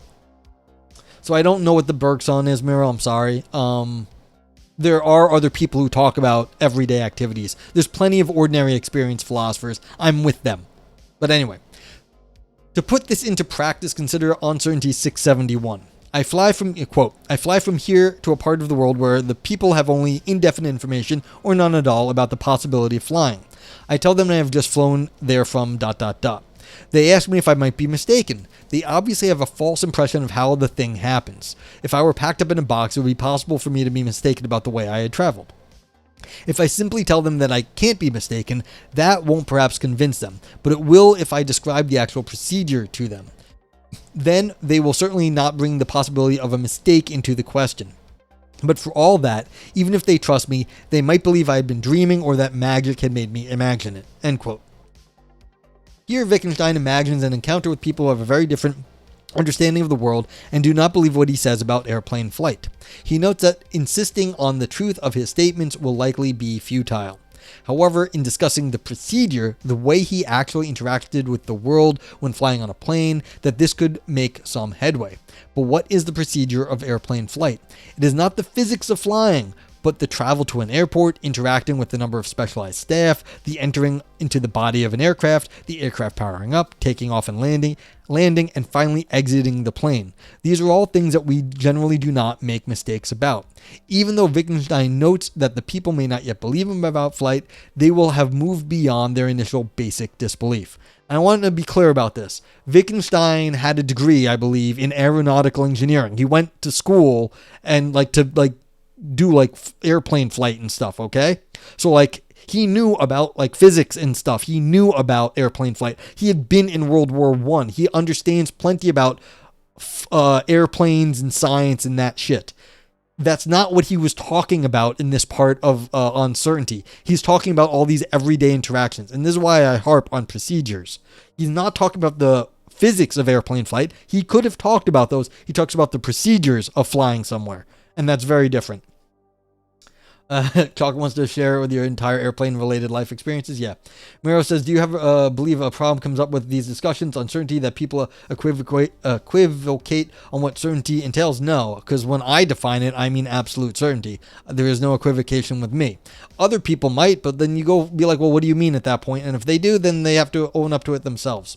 So I don't know what the Bergson is, Miro. I'm sorry. There are other people who talk about everyday activities. There's plenty of ordinary experienced philosophers. I'm with them. But anyway, to put this into practice, consider Uncertainty 671. I fly from here to a part of the world where the people have only indefinite information or none at all about the possibility of flying. I tell them I have just flown there from ... They ask me if I might be mistaken. They obviously have a false impression of how the thing happens. If I were packed up in a box, it would be possible for me to be mistaken about the way I had traveled. If I simply tell them that I can't be mistaken, that won't perhaps convince them, but it will if I describe the actual procedure to them. Then they will certainly not bring the possibility of a mistake into the question. But for all that, even if they trust me, they might believe I had been dreaming or that magic had made me imagine it. End quote. Here, Wittgenstein imagines an encounter with people who have a very different understanding of the world and do not believe what he says about airplane flight. He notes that insisting on the truth of his statements will likely be futile. However, in discussing the procedure, the way he actually interacted with the world when flying on a plane, that this could make some headway. But what is the procedure of airplane flight? It is not the physics of flying, but the travel to an airport, interacting with the number of specialized staff, the entering into the body of an aircraft, the aircraft powering up, taking off and landing, and finally exiting the plane. These are all things that we generally do not make mistakes about. Even though Wittgenstein notes that the people may not yet believe him about flight, they will have moved beyond their initial basic disbelief. And I want to be clear about this. Wittgenstein had a degree, I believe, in aeronautical engineering. He went to school and do airplane flight and stuff, okay? So he knew about physics and stuff. He knew about airplane flight. He had been in World War I. He understands plenty about airplanes and science and that shit. That's not what he was talking about in this part of Uncertainty. He's talking about all these everyday interactions. And this is why I harp on procedures. He's not talking about the physics of airplane flight. He could have talked about those. He talks about the procedures of flying somewhere. And that's very different. Chalk wants to share with your entire airplane-related life experiences. Yeah. Miro says, do you have believe a problem comes up with these discussions? Uncertainty that people equivocate on what certainty entails? No, because when I define it, I mean absolute certainty. There is no equivocation with me. Other people might, but then you go be like, well, what do you mean at that point? And if they do, then they have to own up to it themselves.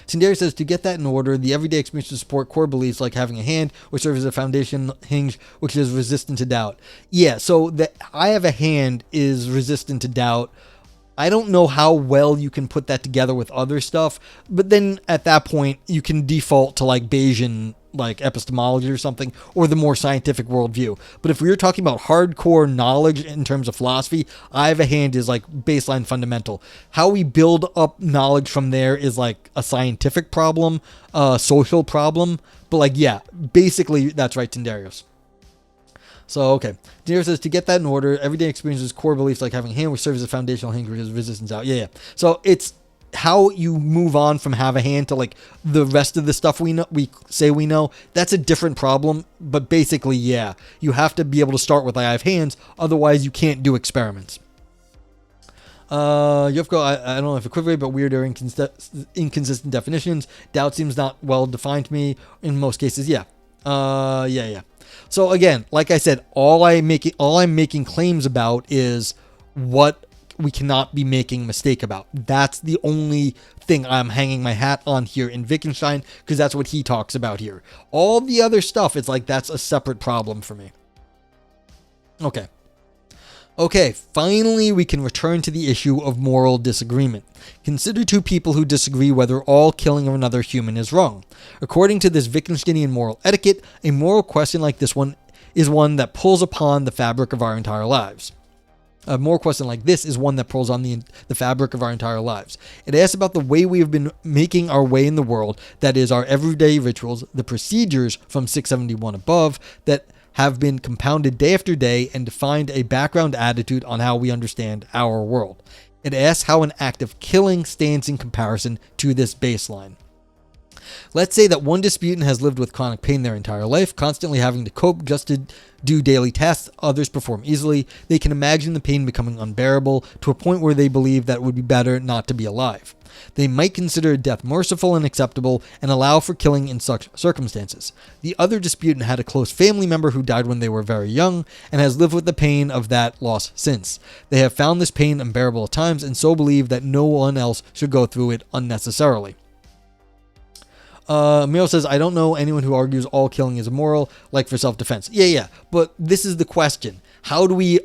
Tyndare says, to get that in order, the everyday experience to support core beliefs like having a hand, which serves as a foundation hinge, which is resistant to doubt. Yeah, so that I have a hand is resistant to doubt. I don't know how well you can put that together with other stuff, but then at that point, you can default to Bayesian epistemology or something, or the more scientific worldview. But if we were talking about hardcore knowledge in terms of philosophy, I have a hand is baseline fundamental. How we build up knowledge from there is a scientific problem, a social problem. But basically that's right, Tindarius. So, okay. Tindarius says, to get that in order, everyday experiences core beliefs like having a hand, which serves as a foundational hinge, which is resistance out. Yeah. So it's how you move on from have a hand to the rest of the stuff we know, that's a different problem. But basically, yeah, you have to be able to start with I have hands, otherwise you can't do experiments. Yovko, I don't know if equivalent, but weird or inconsistent definitions. Doubt seems not well defined to me in most cases. Yeah. Yeah. So again, like I said, all I'm making claims about is what we cannot be making a mistake about. That's the only thing I'm hanging my hat on here in Wittgenstein, because that's what he talks about here. All the other stuff, it's that's a separate problem for me. Okay. Okay, finally we can return to the issue of moral disagreement. Consider two people who disagree whether all killing of another human is wrong. According to this Wittgensteinian moral etiquette, a moral question like this one is one that pulls upon the fabric of our entire lives. A moral question like this is one that pulls on the fabric of our entire lives. It asks about the way we have been making our way in the world, that is, our everyday rituals, the procedures from 671 above, that have been compounded day after day and defined a background attitude on how we understand our world. It asks how an act of killing stands in comparison to this baseline. Let's say that one disputant has lived with chronic pain their entire life, constantly having to cope just to do daily tasks others perform easily. They can imagine the pain becoming unbearable to a point where they believe that it would be better not to be alive. They might consider death merciful and acceptable and allow for killing in such circumstances. The other disputant had a close family member who died when they were very young and has lived with the pain of that loss since. They have found this pain unbearable at times and so believe that no one else should go through it unnecessarily. Miro says, I don't know anyone who argues all killing is immoral, like for self-defense. Yeah, but this is the question. How can we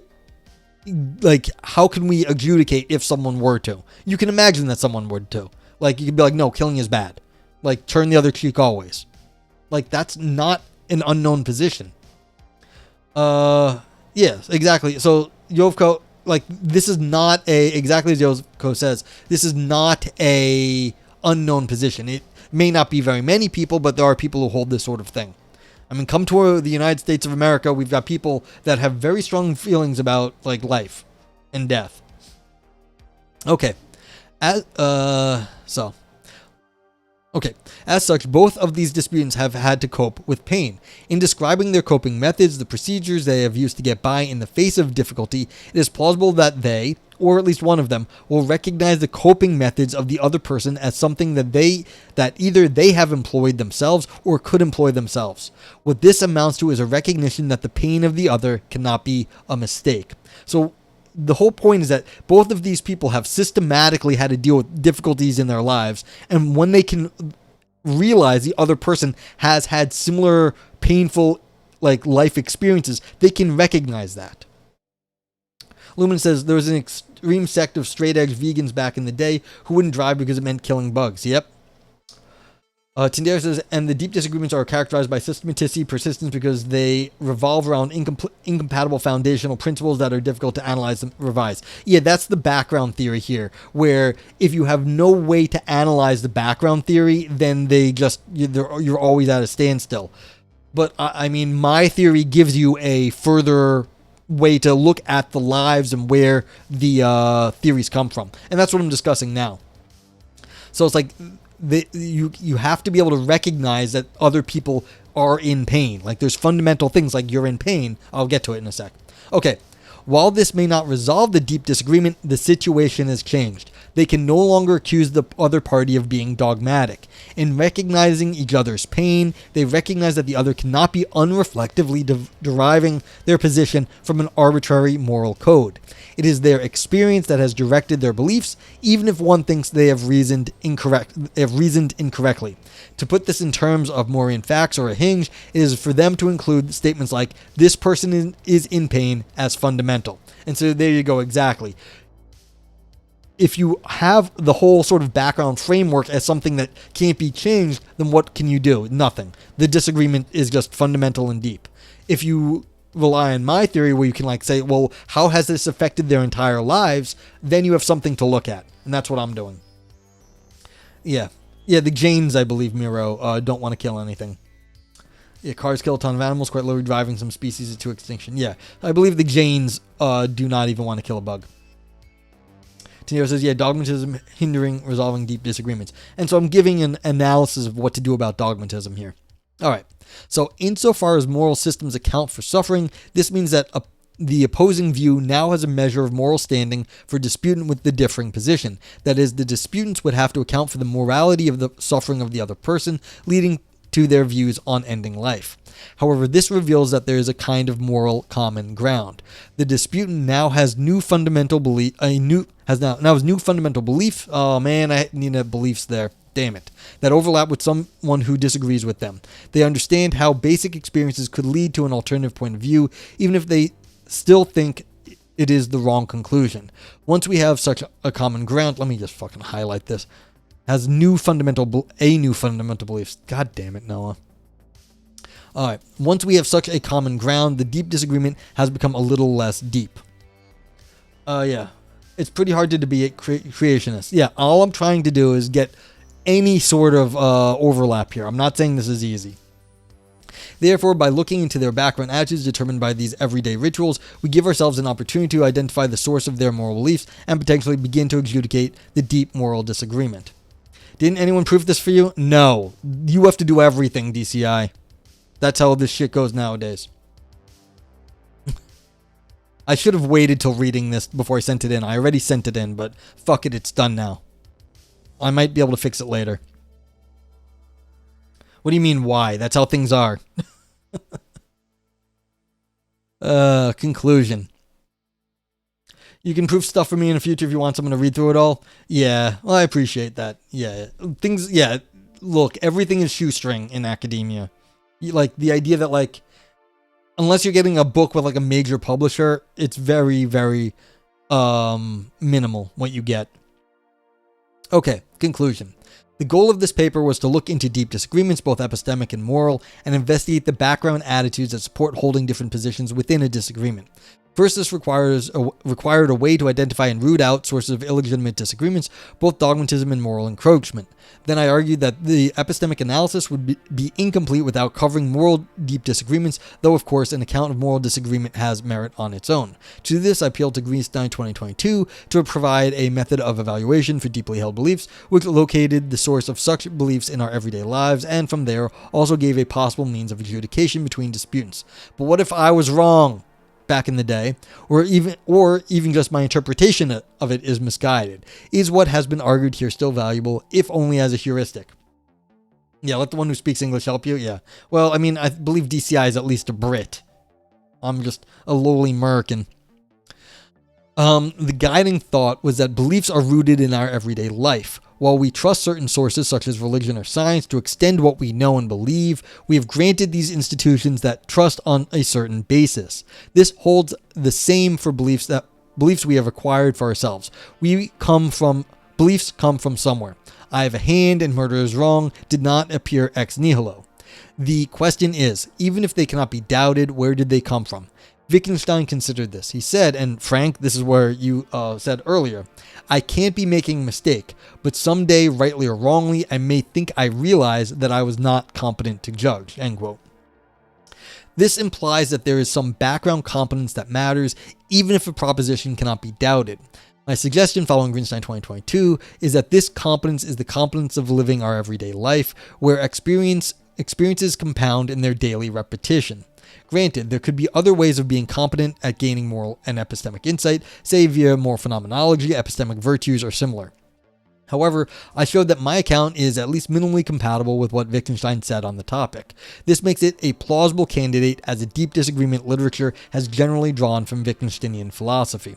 adjudicate if someone were to? You can imagine that someone would too. Like, you could be like, no, killing is bad. Like, turn the other cheek always. Like, that's not an unknown position. Yes, exactly. So, Yovko, like, this is not exactly as Yovko says, this is not a unknown position. It may not be very many people, but there are people who hold this sort of thing. I mean, come to the United States of America, we've got people that have very strong feelings about, like, life and death. Okay. As such, both of these disputants have had to cope with pain. In describing their coping methods, the procedures they have used to get by in the face of difficulty, it is plausible that they, or at least one of them, will recognize the coping methods of the other person as something that either they have employed themselves or could employ themselves. What this amounts to is a recognition that the pain of the other cannot be a mistake. So the whole point is that both of these people have systematically had to deal with difficulties in their lives, and when they can realize the other person has had similar painful, like, life experiences, they can recognize that. Lumen says there was an extreme sect of straight-edge vegans back in the day who wouldn't drive because it meant killing bugs. Yep. Tindera says, and the deep disagreements are characterized by systematicity, persistence, because they revolve around incompatible foundational principles that are difficult to analyze and revise. Yeah, that's the background theory here, where if you have no way to analyze the background theory, then you're always at a standstill. But, I mean, my theory gives you a further way to look at the lives and where the theories come from. And that's what I'm discussing now. So it's like, you have to be able to recognize that other people are in pain. Like, there's fundamental things like you're in pain. I'll get to it in a sec. Okay. While this may not resolve the deep disagreement, the situation has changed. They can no longer accuse the other party of being dogmatic. In recognizing each other's pain, they recognize that the other cannot be unreflectively deriving their position from an arbitrary moral code. It is their experience that has directed their beliefs, even if one thinks they have reasoned incorrectly. To put this in terms of Morean facts or a hinge, it is for them to include statements like, this person is in pain as fundamental. And so there you go, exactly. If you have the whole sort of background framework as something that can't be changed, then what can you do? Nothing. The disagreement is just fundamental and deep. If you rely on my theory where you can, like, say, well, how has this affected their entire lives? Then you have something to look at. And that's what I'm doing. Yeah, the Jains, I believe, Miro, don't want to kill anything. Yeah, cars kill a ton of animals, quite literally driving some species to extinction. Yeah, I believe the Jains do not even want to kill a bug. Tenero says, yeah, dogmatism hindering resolving deep disagreements. And so I'm giving an analysis of what to do about dogmatism here. All right. So insofar as moral systems account for suffering, this means that the opposing view now has a measure of moral standing for disputant with the differing position. That is, the disputants would have to account for the morality of the suffering of the other person, leading to their views on ending life. However, this reveals that there is a kind of moral common ground. The disputant now has new fundamental belief. Has new fundamental belief. Oh man, I need beliefs there. Damn it. That overlap with someone who disagrees with them. They understand how basic experiences could lead to an alternative point of view, even if they still think it is the wrong conclusion. Once we have such a common ground, let me just fucking highlight this, has a new fundamental beliefs. God damn it, Noah. Alright, once we have such a common ground, the deep disagreement has become a little less deep. Yeah. It's pretty hard to debate creationists. Yeah, all I'm trying to do is get any sort of overlap here. I'm not saying this is easy. Therefore, by looking into their background attitudes determined by these everyday rituals, we give ourselves an opportunity to identify the source of their moral beliefs and potentially begin to adjudicate the deep moral disagreement. Didn't anyone prove this for you? No. You have to do everything, DCI. That's how this shit goes nowadays. I should have waited till reading this before I sent it in. I already sent it in, but fuck it, it's done now. I might be able to fix it later. What do you mean, why? That's how things are. Conclusion. You can prove stuff for me in the future if you want someone to read through it all. Yeah, well, I appreciate that. Yeah, look, everything is shoestring in academia. Like, the idea that, like, unless you're getting a book with, like, a major publisher, it's very, very, minimal what you get. Okay, conclusion. The goal of this paper was to look into deep disagreements, both epistemic and moral, and investigate the background attitudes that support holding different positions within a disagreement. First, this required a way to identify and root out sources of illegitimate disagreements, both dogmatism and moral encroachment. Then I argued that the epistemic analysis would be incomplete without covering moral deep disagreements, though of course an account of moral disagreement has merit on its own. To this, I appealed to Wittgenstein 2022 to provide a method of evaluation for deeply held beliefs, which located the source of such beliefs in our everyday lives, and from there also gave a possible means of adjudication between disputants. But what if I was wrong back in the day, or even just my interpretation of it is misguided? Is what has been argued here still valuable, if only as a heuristic? Yeah, let the one who speaks English help you? Yeah. Well, I mean, I believe DCI is at least a Brit. I'm just a lowly American. The guiding thought was that beliefs are rooted in our everyday life. While we trust certain sources such as religion or science to extend what we know and believe, we have granted these institutions that trust on a certain basis. This holds the same for beliefs we have acquired for ourselves. Beliefs come from somewhere. I have a hand and murder is wrong did not appear ex nihilo. The question is, even if they cannot be doubted, where did they come from? Wittgenstein considered this. He said, and Frank, this is where you said earlier, I can't be making a mistake, but someday, rightly or wrongly, I may think I realize that I was not competent to judge. End quote. This implies that there is some background competence that matters, even if a proposition cannot be doubted. My suggestion following Wittgenstein 2022 is that this competence is the competence of living our everyday life, where experiences compound in their daily repetition. Granted, there could be other ways of being competent at gaining moral and epistemic insight, say via more phenomenology, epistemic virtues, or similar. However, I showed that my account is at least minimally compatible with what Wittgenstein said on the topic. This makes it a plausible candidate, as a deep disagreement literature has generally drawn from Wittgensteinian philosophy.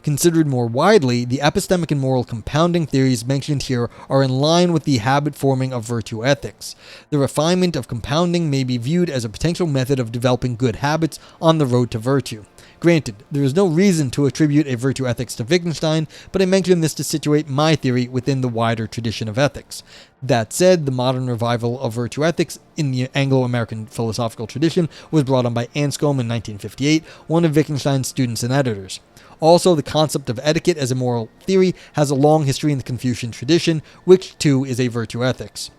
Considered more widely, the epistemic and moral compounding theories mentioned here are in line with the habit forming of virtue ethics. The refinement of compounding may be viewed as a potential method of developing good habits on the road to virtue. Granted, there is no reason to attribute a virtue ethics to Wittgenstein, but I mention this to situate my theory within the wider tradition of ethics. That said, the modern revival of virtue ethics in the Anglo-American philosophical tradition was brought on by Anscombe in 1958, one of Wittgenstein's students and editors. Also, the concept of etiquette as a moral theory has a long history in the Confucian tradition, which too is a virtue ethics.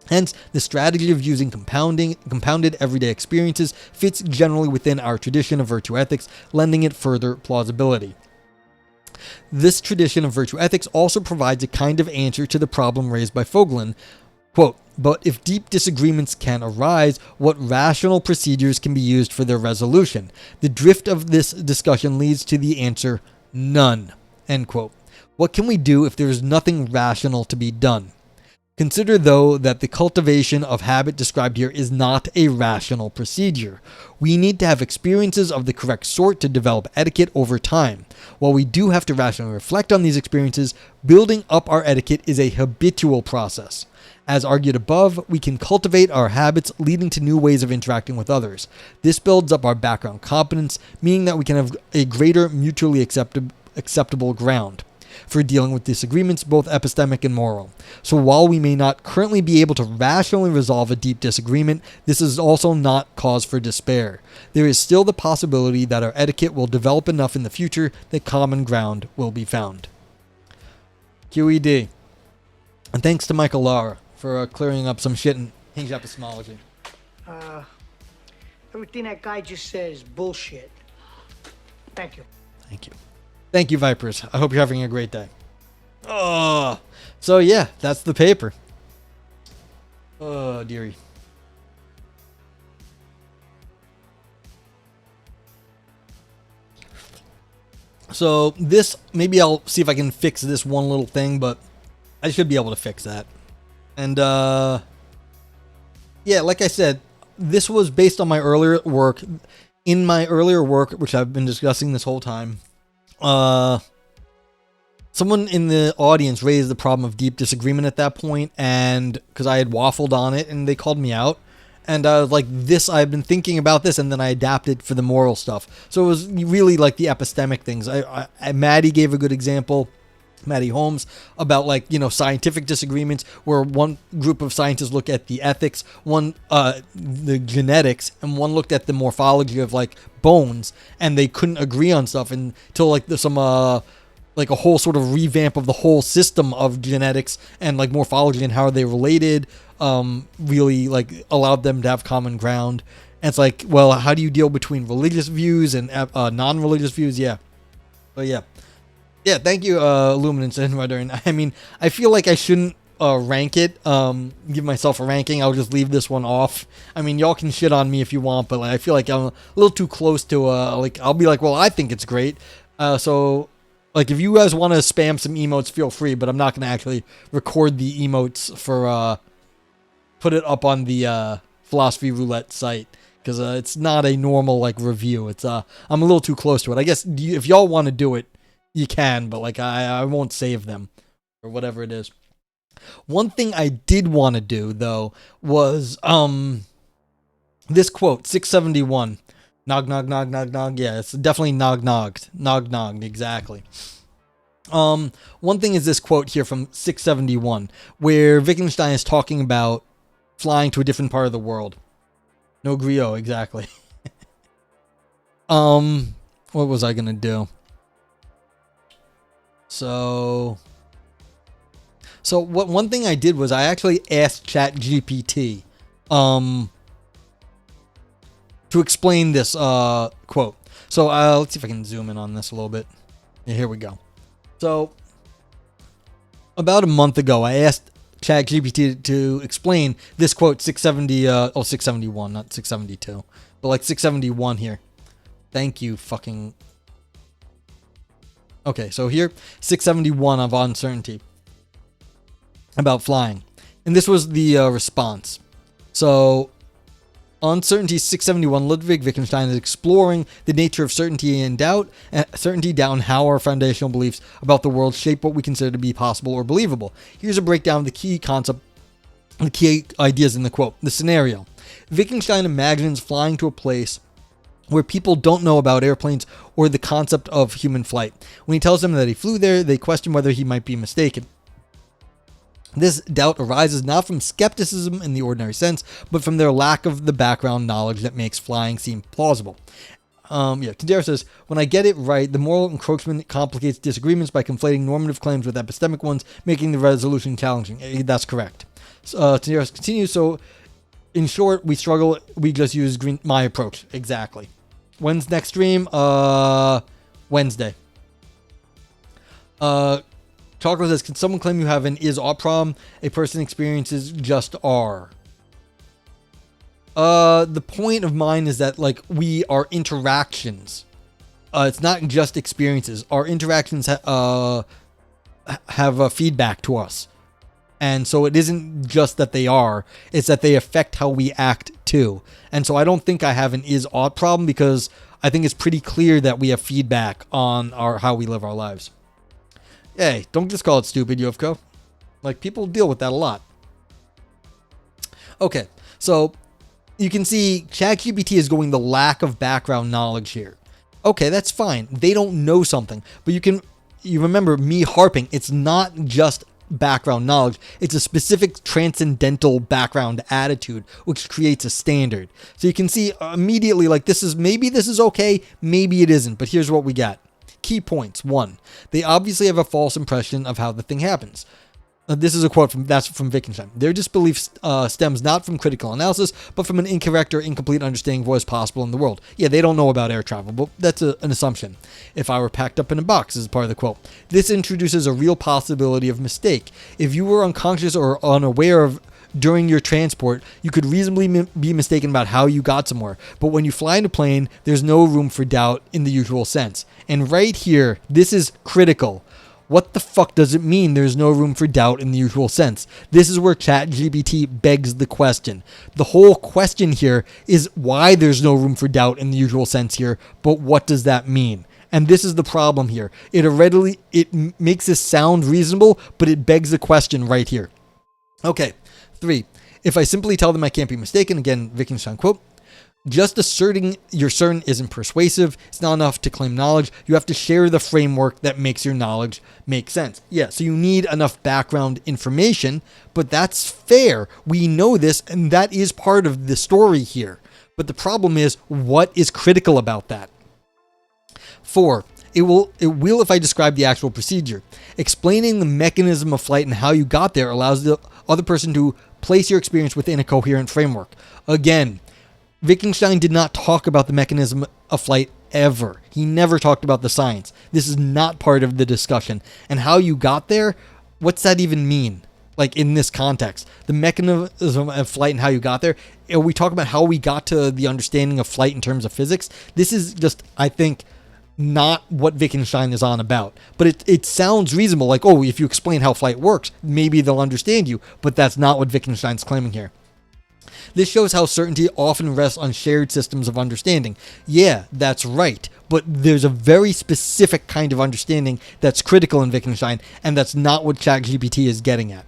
Hence, the strategy of using compounded everyday experiences fits generally within our tradition of virtue ethics, lending it further plausibility. This tradition of virtue ethics also provides a kind of answer to the problem raised by Vogelin. Quote, but if deep disagreements can arise, what rational procedures can be used for their resolution? The drift of this discussion leads to the answer, none. End quote. What can we do if there is nothing rational to be done? Consider, though, that the cultivation of habit described here is not a rational procedure. We need to have experiences of the correct sort to develop etiquette over time. While we do have to rationally reflect on these experiences, building up our etiquette is a habitual process. As argued above, we can cultivate our habits, leading to new ways of interacting with others. This builds up our background competence, meaning that we can have a greater mutually acceptable ground for dealing with disagreements, both epistemic and moral. So while we may not currently be able to rationally resolve a deep disagreement, this is also not cause for despair. There is still the possibility that our etiquette will develop enough in the future that common ground will be found. QED. And thanks to Michael Lara for clearing up some shit in hinge epistemology. Everything that guy just said is bullshit. Thank you. Thank you. Thank you, Vipers. I hope you're having a great day. So yeah, that's the paper. Oh, dearie. So this, maybe I'll see if I can fix this one little thing, but I should be able to fix that. And yeah, like I said, this was based on my earlier work. In my earlier work, which I've been discussing this whole time, someone in the audience raised the problem of deep disagreement at that point, and because I had waffled on it, and they called me out, and I was like, I've been thinking about this, and then I adapted for the moral stuff. So it was really like the epistemic things. Maddie gave a good example, Maddie Holmes, about scientific disagreements where one group of scientists look at the ethics, one the genetics, and one looked at the morphology of bones, and they couldn't agree on stuff until there's some a whole sort of revamp of the whole system of genetics and morphology and how they related really allowed them to have common ground. And it's well, how do you deal between religious views and non-religious views? Yeah. But yeah, thank you, Luminance and Rudder. And I mean, I feel like I shouldn't rank it, give myself a ranking. I'll just leave this one off. I mean, y'all can shit on me if you want, but I feel like I'm a little too close to I'll be well, I think it's great. So if you guys want to spam some emotes, feel free, but I'm not going to actually record the emotes for put it up on the Philosophy Roulette site, because it's not a normal review. It's I'm a little too close to it. I guess if y'all want to do it, you can, but I won't save them or whatever it is. One thing I did want to do though was this quote, 671. Nog nog nog nog nog. Yeah, it's definitely nog nogged. Nog nogged, exactly. One thing is this quote here from 671, where Wittgenstein is talking about flying to a different part of the world. No griot, exactly. What was I gonna do? So one thing I did was I actually asked ChatGPT to explain this quote. So let's see if I can zoom in on this a little bit. Yeah, here we go. So about a month ago, I asked ChatGPT to explain this quote, 671, not 672, but 671 here. Thank you, fucking. Okay, so here, 671 of uncertainty about flying. And this was the response. So, uncertainty 671, Ludwig Wittgenstein is exploring the nature of certainty and doubt, and how our foundational beliefs about the world shape what we consider to be possible or believable. Here's a breakdown of the key ideas in the quote. The scenario. Wittgenstein imagines flying to a place where people don't know about airplanes or the concept of human flight. When he tells them that he flew there, they question whether he might be mistaken. This doubt arises not from skepticism in the ordinary sense, but from their lack of the background knowledge that makes flying seem plausible. Tadera says, when I get it right, the moral encroachment complicates disagreements by conflating normative claims with epistemic ones, making the resolution challenging. That's correct. Tadera continues, so in short, we struggle, we just use my approach. Exactly. When's next stream? Wednesday. Chocolate says, can someone claim you have an is-ought problem? A person experiences just are. The point of mine is that, we are interactions. It's not just experiences. Our interactions have a feedback to us. And so it isn't just that they are, it's that they affect how we act too. And so I don't think I have an is-ought problem, because I think it's pretty clear that we have feedback on how we live our lives. Hey, don't just call it stupid, UFCO. People deal with that a lot. Okay, so you can see ChatGPT is going the lack of background knowledge here. Okay, that's fine. They don't know something, but you remember me harping, it's not just background knowledge, it's a specific transcendental background attitude which creates a standard. So you can see immediately, like, maybe this is okay, maybe it isn't, but here's what we got. Key points. 1, they obviously have a false impression of how the thing happens. This is a quote from Wittgenstein. Their disbelief stems not from critical analysis, but from an incorrect or incomplete understanding of what is possible in the world. Yeah, they don't know about air travel, but that's an assumption. If I were packed up in a box, is part of the quote. This introduces a real possibility of mistake. If you were unconscious or unaware of during your transport, you could reasonably be mistaken about how you got somewhere. But when you fly in a plane, there's no room for doubt in the usual sense. And right here, this is critical. What the fuck does it mean there's no room for doubt in the usual sense? This is where ChatGPT begs the question. The whole question here is why there's no room for doubt in the usual sense here, but what does that mean? And this is the problem here. It makes this sound reasonable, but it begs the question right here. Okay, 3. If I simply tell them I can't be mistaken, again, Wittgenstein quote, just asserting you're certain isn't persuasive. It's not enough to claim knowledge. You have to share the framework that makes your knowledge make sense. Yeah, so you need enough background information, but that's fair. We know this, and that is part of the story here. But the problem is, what is critical about that? 4. It will if I describe the actual procedure. Explaining the mechanism of flight and how you got there allows the other person to place your experience within a coherent framework. Again, Wittgenstein did not talk about the mechanism of flight ever. He never talked about the science. This is not part of the discussion. And how you got there, what's that even mean? Like, in this context, the mechanism of flight and how you got there, we talk about how we got to the understanding of flight in terms of physics. This is just, I think, not what Wittgenstein is on about. But it sounds reasonable, like, oh, if you explain how flight works, maybe they'll understand you. But that's not what Wittgenstein's claiming here. This shows how certainty often rests on shared systems of understanding. Yeah, that's right. But there's a very specific kind of understanding that's critical in Wittgenstein, and that's not what ChatGPT is getting at.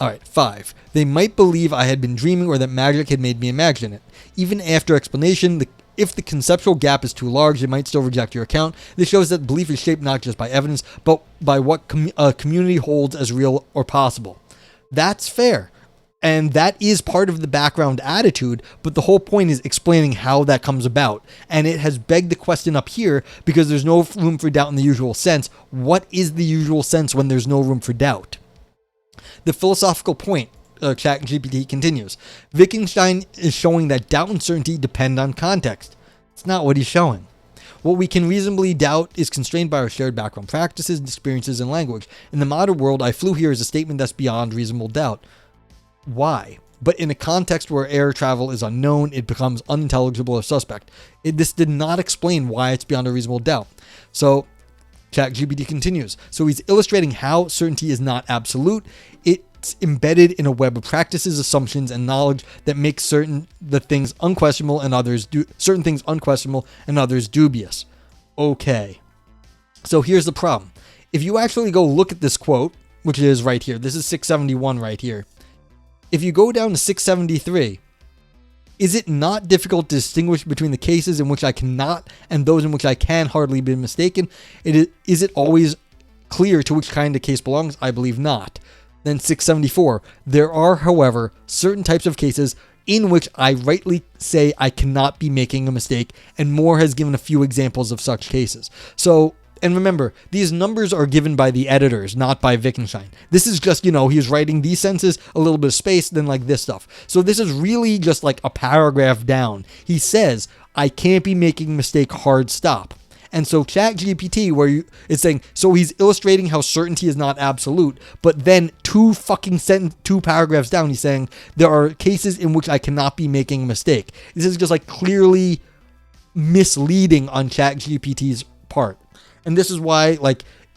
Alright, 5. They might believe I had been dreaming or that magic had made me imagine it. Even after explanation, if the conceptual gap is too large, they might still reject your account. This shows that belief is shaped not just by evidence, but by what a community holds as real or possible. That's fair. And that is part of the background attitude, but the whole point is explaining how that comes about. And it has begged the question up here because there's no room for doubt in the usual sense. What is the usual sense when there's no room for doubt? The philosophical point, ChatGPT continues. Wittgenstein is showing that doubt and certainty depend on context. It's not what he's showing. What we can reasonably doubt is constrained by our shared background practices, experiences, and language. In the modern world, I flew here is a statement that's beyond reasonable doubt. Why? But in a context where air travel is unknown, it becomes unintelligible or suspect. This did not explain why it's beyond a reasonable doubt. So ChatGPT continues. So he's illustrating how certainty is not absolute. It's embedded in a web of practices, assumptions, and knowledge that makes certain things unquestionable and others dubious. Okay. So here's the problem. If you actually go look at this quote, which is right here, this is 671 right here. If you go down to 673, is it not difficult to distinguish between the cases in which I cannot and those in which I can hardly be mistaken? Is it always clear to which kind of case belongs? I believe not. Then 674, there are, however, certain types of cases in which I rightly say I cannot be making a mistake, and Moore has given a few examples of such cases. So, and remember, these numbers are given by the editors, not by Wittgenstein. This is just, he's writing these sentences, a little bit of space, then like this stuff. So this is really just like a paragraph down. He says, I can't be making a mistake, hard stop. And so ChatGPT, it's saying, so he's illustrating how certainty is not absolute, but then two paragraphs down, he's saying, there are cases in which I cannot be making a mistake. This is just like clearly misleading on ChatGPT's part. And this is why,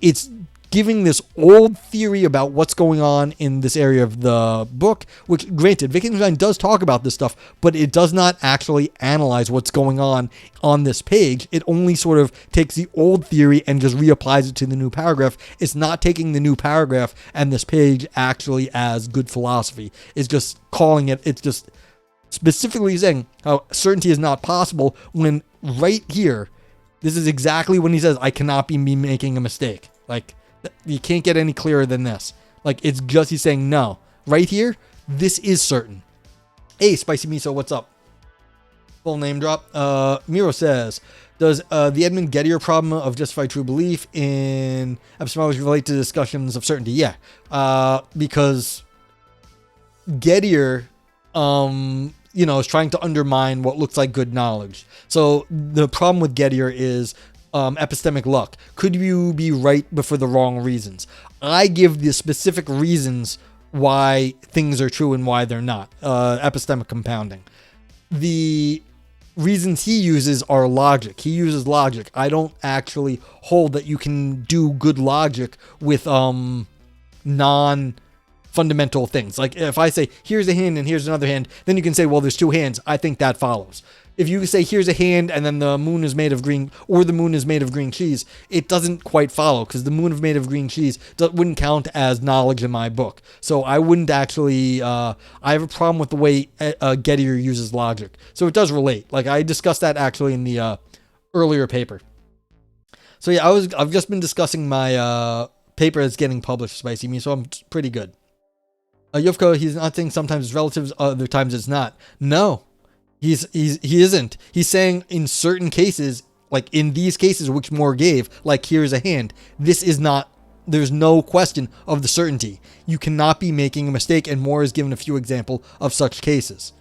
it's giving this old theory about what's going on in this area of the book, which, granted, Wittgenstein does talk about this stuff, but it does not actually analyze what's going on this page. It only sort of takes the old theory and just reapplies it to the new paragraph. It's not taking the new paragraph and this page actually as good philosophy. It's just calling it, it's just specifically saying how certainty is not possible, when right here, this is exactly when he says, I cannot be making a mistake. Like, you can't get any clearer than this. Like, it's just, he's saying, no. Right here, this is certain. Hey, Spicy Miso, what's up? Full name drop. Miro says, does the Edmund Gettier problem of justified true belief in epistemology relate to discussions of certainty? Yeah. Because Gettier, is trying to undermine what looks like good knowledge. So the problem with Gettier is epistemic luck. Could you be right but for the wrong reasons? I give the specific reasons why things are true and why they're not. Epistemic compounding. The reasons he uses are logic. He uses logic. I don't actually hold that you can do good logic with non-fundamental things. Like if I say, here's a hand and here's another hand, then you can say, well, there's two hands. I think that follows. If you say, here's a hand and then the moon is made of green, or the moon is made of green cheese, it doesn't quite follow, because the moon is made of green cheese wouldn't count as knowledge in my book. So I wouldn't actually, I have a problem with the way Gettier uses logic. So it does relate. Like I discussed that actually in the earlier paper. So yeah, I've just been discussing my paper that's getting published, Spicy Me, so I'm pretty good. Yovko, he's not saying sometimes it's relatives, other times it's not. No. He isn't. He's saying in certain cases, like in these cases which Moore gave, like here's a hand, this is not, there's no question of the certainty. You cannot be making a mistake, and Moore has given a few examples of such cases.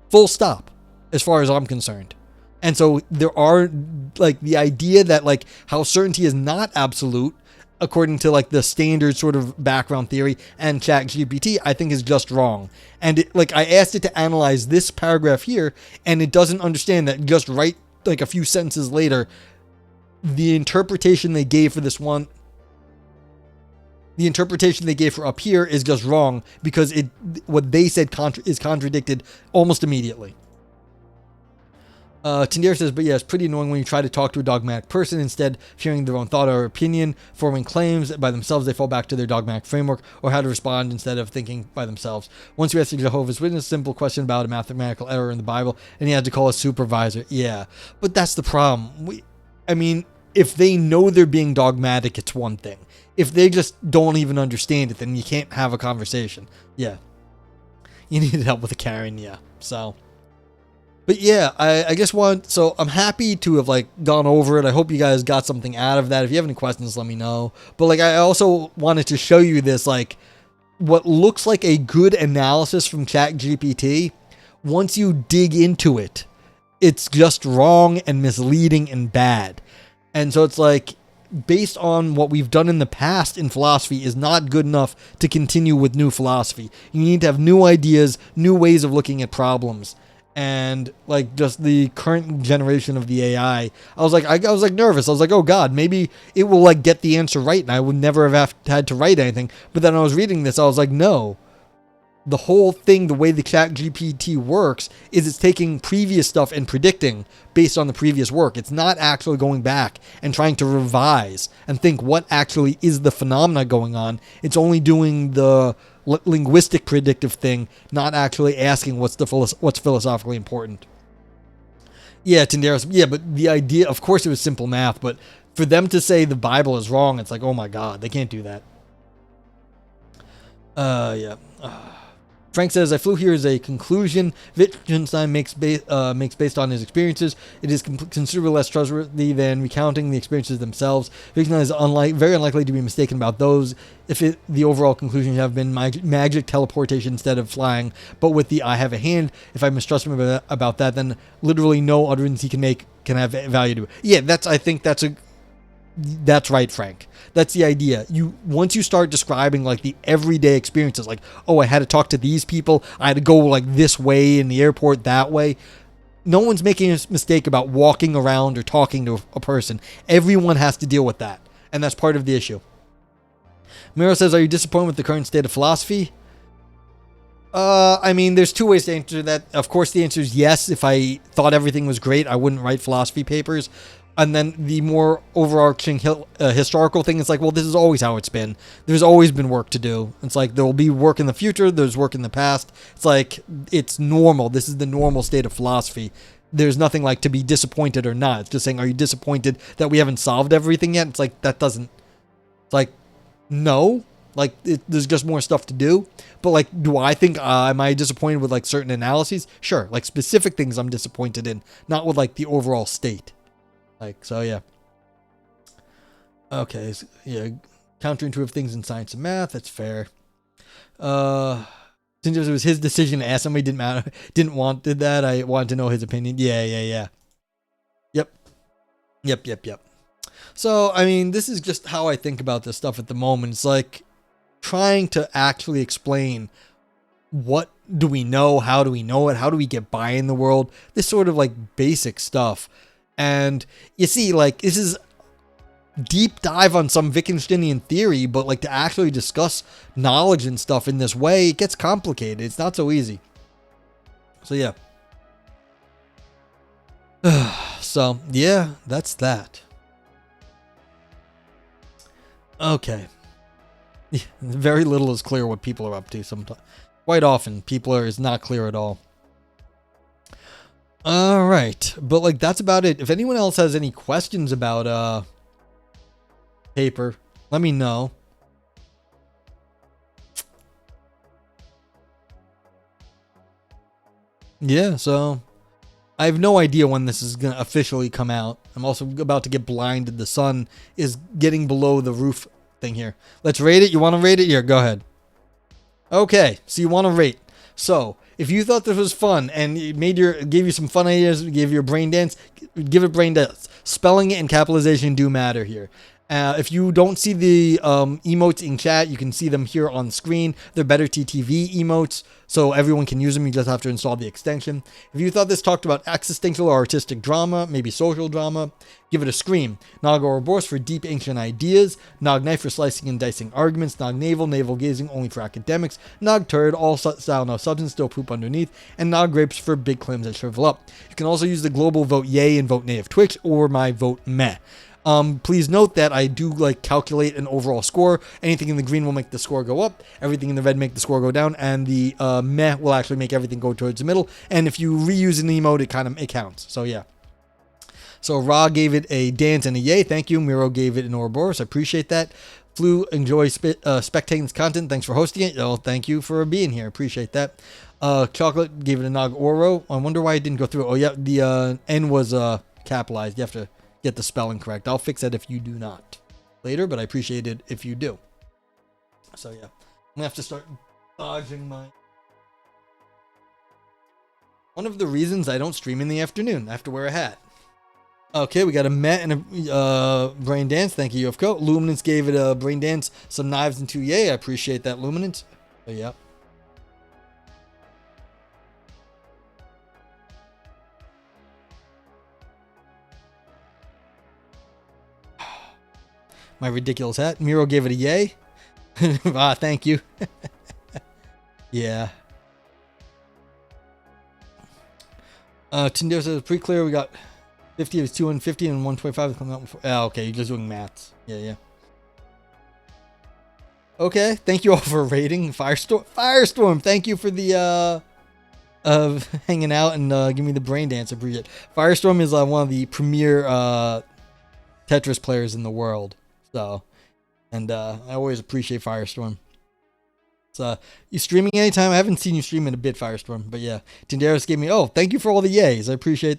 Full stop, as far as I'm concerned. And so there are, like, the idea that, like, how certainty is not absolute, according to like the standard sort of background theory and ChatGPT, I think is just wrong. And I asked it to analyze this paragraph here, and it doesn't understand that just right like a few sentences later, the interpretation they gave for this one, the interpretation they gave for up here is just wrong, because what they said is contradicted almost immediately. Tindera says, but yeah, it's pretty annoying when you try to talk to a dogmatic person, instead of sharing their own thought or opinion, forming claims by themselves, they fall back to their dogmatic framework or how to respond instead of thinking by themselves. Once you ask a Jehovah's Witness a simple question about a mathematical error in the Bible, and he had to call a supervisor. Yeah, but that's the problem. If they know they're being dogmatic, it's one thing. If they just don't even understand it, then you can't have a conversation. Yeah. You need help with the carrying, yeah. So... But yeah, I just so I'm happy to have gone over it. I hope you guys got something out of that. If you have any questions, let me know. But I also wanted to show you this, what looks like a good analysis from ChatGPT. Once you dig into it, it's just wrong and misleading and bad. And so it's based on what we've done in the past in philosophy is not good enough to continue with new philosophy. You need to have new ideas, new ways of looking at problems. And just the current generation of the AI, I was nervous. I was like, oh God, maybe it will get the answer right, and I would never have had to write anything. But then I was reading this, I was like, no. The whole thing, the way the ChatGPT works, is it's taking previous stuff and predicting based on the previous work. It's not actually going back and trying to revise and think what actually is the phenomena going on. It's only doing the linguistic predictive thing, not actually asking what's philosophically important. Yeah, Tinderos. Yeah, but the idea, of course, it was simple math, but for them to say the Bible is wrong, it's oh my God, they can't do that. Yeah. Frank says, I flew here as a conclusion Wittgenstein makes based on his experiences. It is considerably less trustworthy than recounting the experiences themselves. Wittgenstein is very unlikely to be mistaken about those if the overall conclusion have been magic teleportation instead of flying. But with the I have a hand, if I mistrust him about that, then literally no utterance he can make can have value to it. Yeah, that's right, Frank. That's the idea. Once you start describing the everyday experiences, oh, I had to talk to these people, I had to go this way in the airport, that way. No one's making a mistake about walking around or talking to a person. Everyone has to deal with that, and that's part of the issue. Miro says, are you disappointed with the current state of philosophy? I mean, there's two ways to answer that. Of course, the answer is yes. If I thought everything was great, I wouldn't write philosophy papers. And then the more overarching historical thing is like, well, this is always how it's been. There's always been work to do. It's like there will be work in the future. There's work in the past. It's like it's normal. This is the normal state of philosophy. There's nothing like to be disappointed or not. It's just saying, are you disappointed that we haven't solved everything yet? It's like that doesn't. It's like no. Like, there's just more stuff to do. But, like, do I think, am I disappointed with, like, certain analyses? Sure. Like, specific things I'm disappointed in. Not with, like, the overall state. Like, so, yeah. Okay. So, yeah. Counterintuitive things in science and math. That's fair. Since it was his decision to ask somebody, didn't want that. I wanted to know his opinion. Yeah. Yep. So, I mean, this is just how I think about this stuff at the moment. It's like trying to actually explain what do we know, how do we know it, how do we get by in the world, this sort of like basic stuff. And you see, like, this is deep dive on some Wittgensteinian theory, but like to actually discuss knowledge and stuff in this way, it gets complicated. It's not so easy. So yeah. So yeah, that's that. Okay. Very little is clear what people are up to sometimes. Quite often, is not clear at all. All right. But, like, that's about it. If anyone else has any questions about, paper, let me know. Yeah, so I have no idea when this is going to officially come out. I'm also about to get blinded. The sun is getting below the roof thing here. Let's rate it. You want to rate it? Here, go ahead. Okay, so you want to rate. So, if you thought this was fun and it gave you some fun ideas, gave you a brain dance, give it brain dance. Spelling and capitalization do matter here. If you don't see the emotes in chat, you can see them here on screen. They're better TTV emotes, so everyone can use them. You just have to install the extension. If you thought this talked about existential or artistic drama, maybe social drama, give it a scream. Nog Ouroboros for deep ancient ideas. Nog Knife for slicing and dicing arguments. Nog Navel gazing only for academics. Nog Turd, all style no substance, still poop underneath. And Nog Grapes for big claims that shrivel up. You can also use the global vote yay and vote nay of Twitch, or my vote meh. Please note that I do like calculate an overall score. Anything in the green will make the score go up. Everything in the red make the score go down. And the meh will actually make everything go towards the middle. And if you reuse an emote, it counts. So yeah. So Ra gave it a dance and a yay. Thank you. Miro gave it an Ouroboros. I appreciate that. Flu, enjoy spectating this content. Thanks for hosting it. Oh, thank you for being here. Appreciate that. Chocolate gave it a Nog Oro. I wonder why it didn't go through. Oh yeah, the N was capitalized. You have to get the spelling correct. I'll fix that if you do not later, but I appreciate it if you do. So yeah, I'm gonna have to start dodging my. One of the reasons I don't stream in the afternoon, I have to wear a hat. Okay, we got a Met and a brain dance. Thank you, UFCO. Luminance gave it a brain dance, some knives and two yay. I appreciate that, Luminance. But yeah. My ridiculous hat. Miro gave it a yay. Thank you. Yeah. Tinder says pretty clear. We got 50 is 250 and 125 is coming out. Okay, you're just doing maths. Yeah. Okay, thank you all for rating. Firestorm, thank you for the hanging out and giving me the brain dance. I appreciate it. Firestorm is one of the premier Tetris players in the world. So, and I always appreciate Firestorm. So, you streaming anytime? I haven't seen you stream in a bit, Firestorm. But yeah, Tinderos gave me, thank you for all the yays. I appreciate that.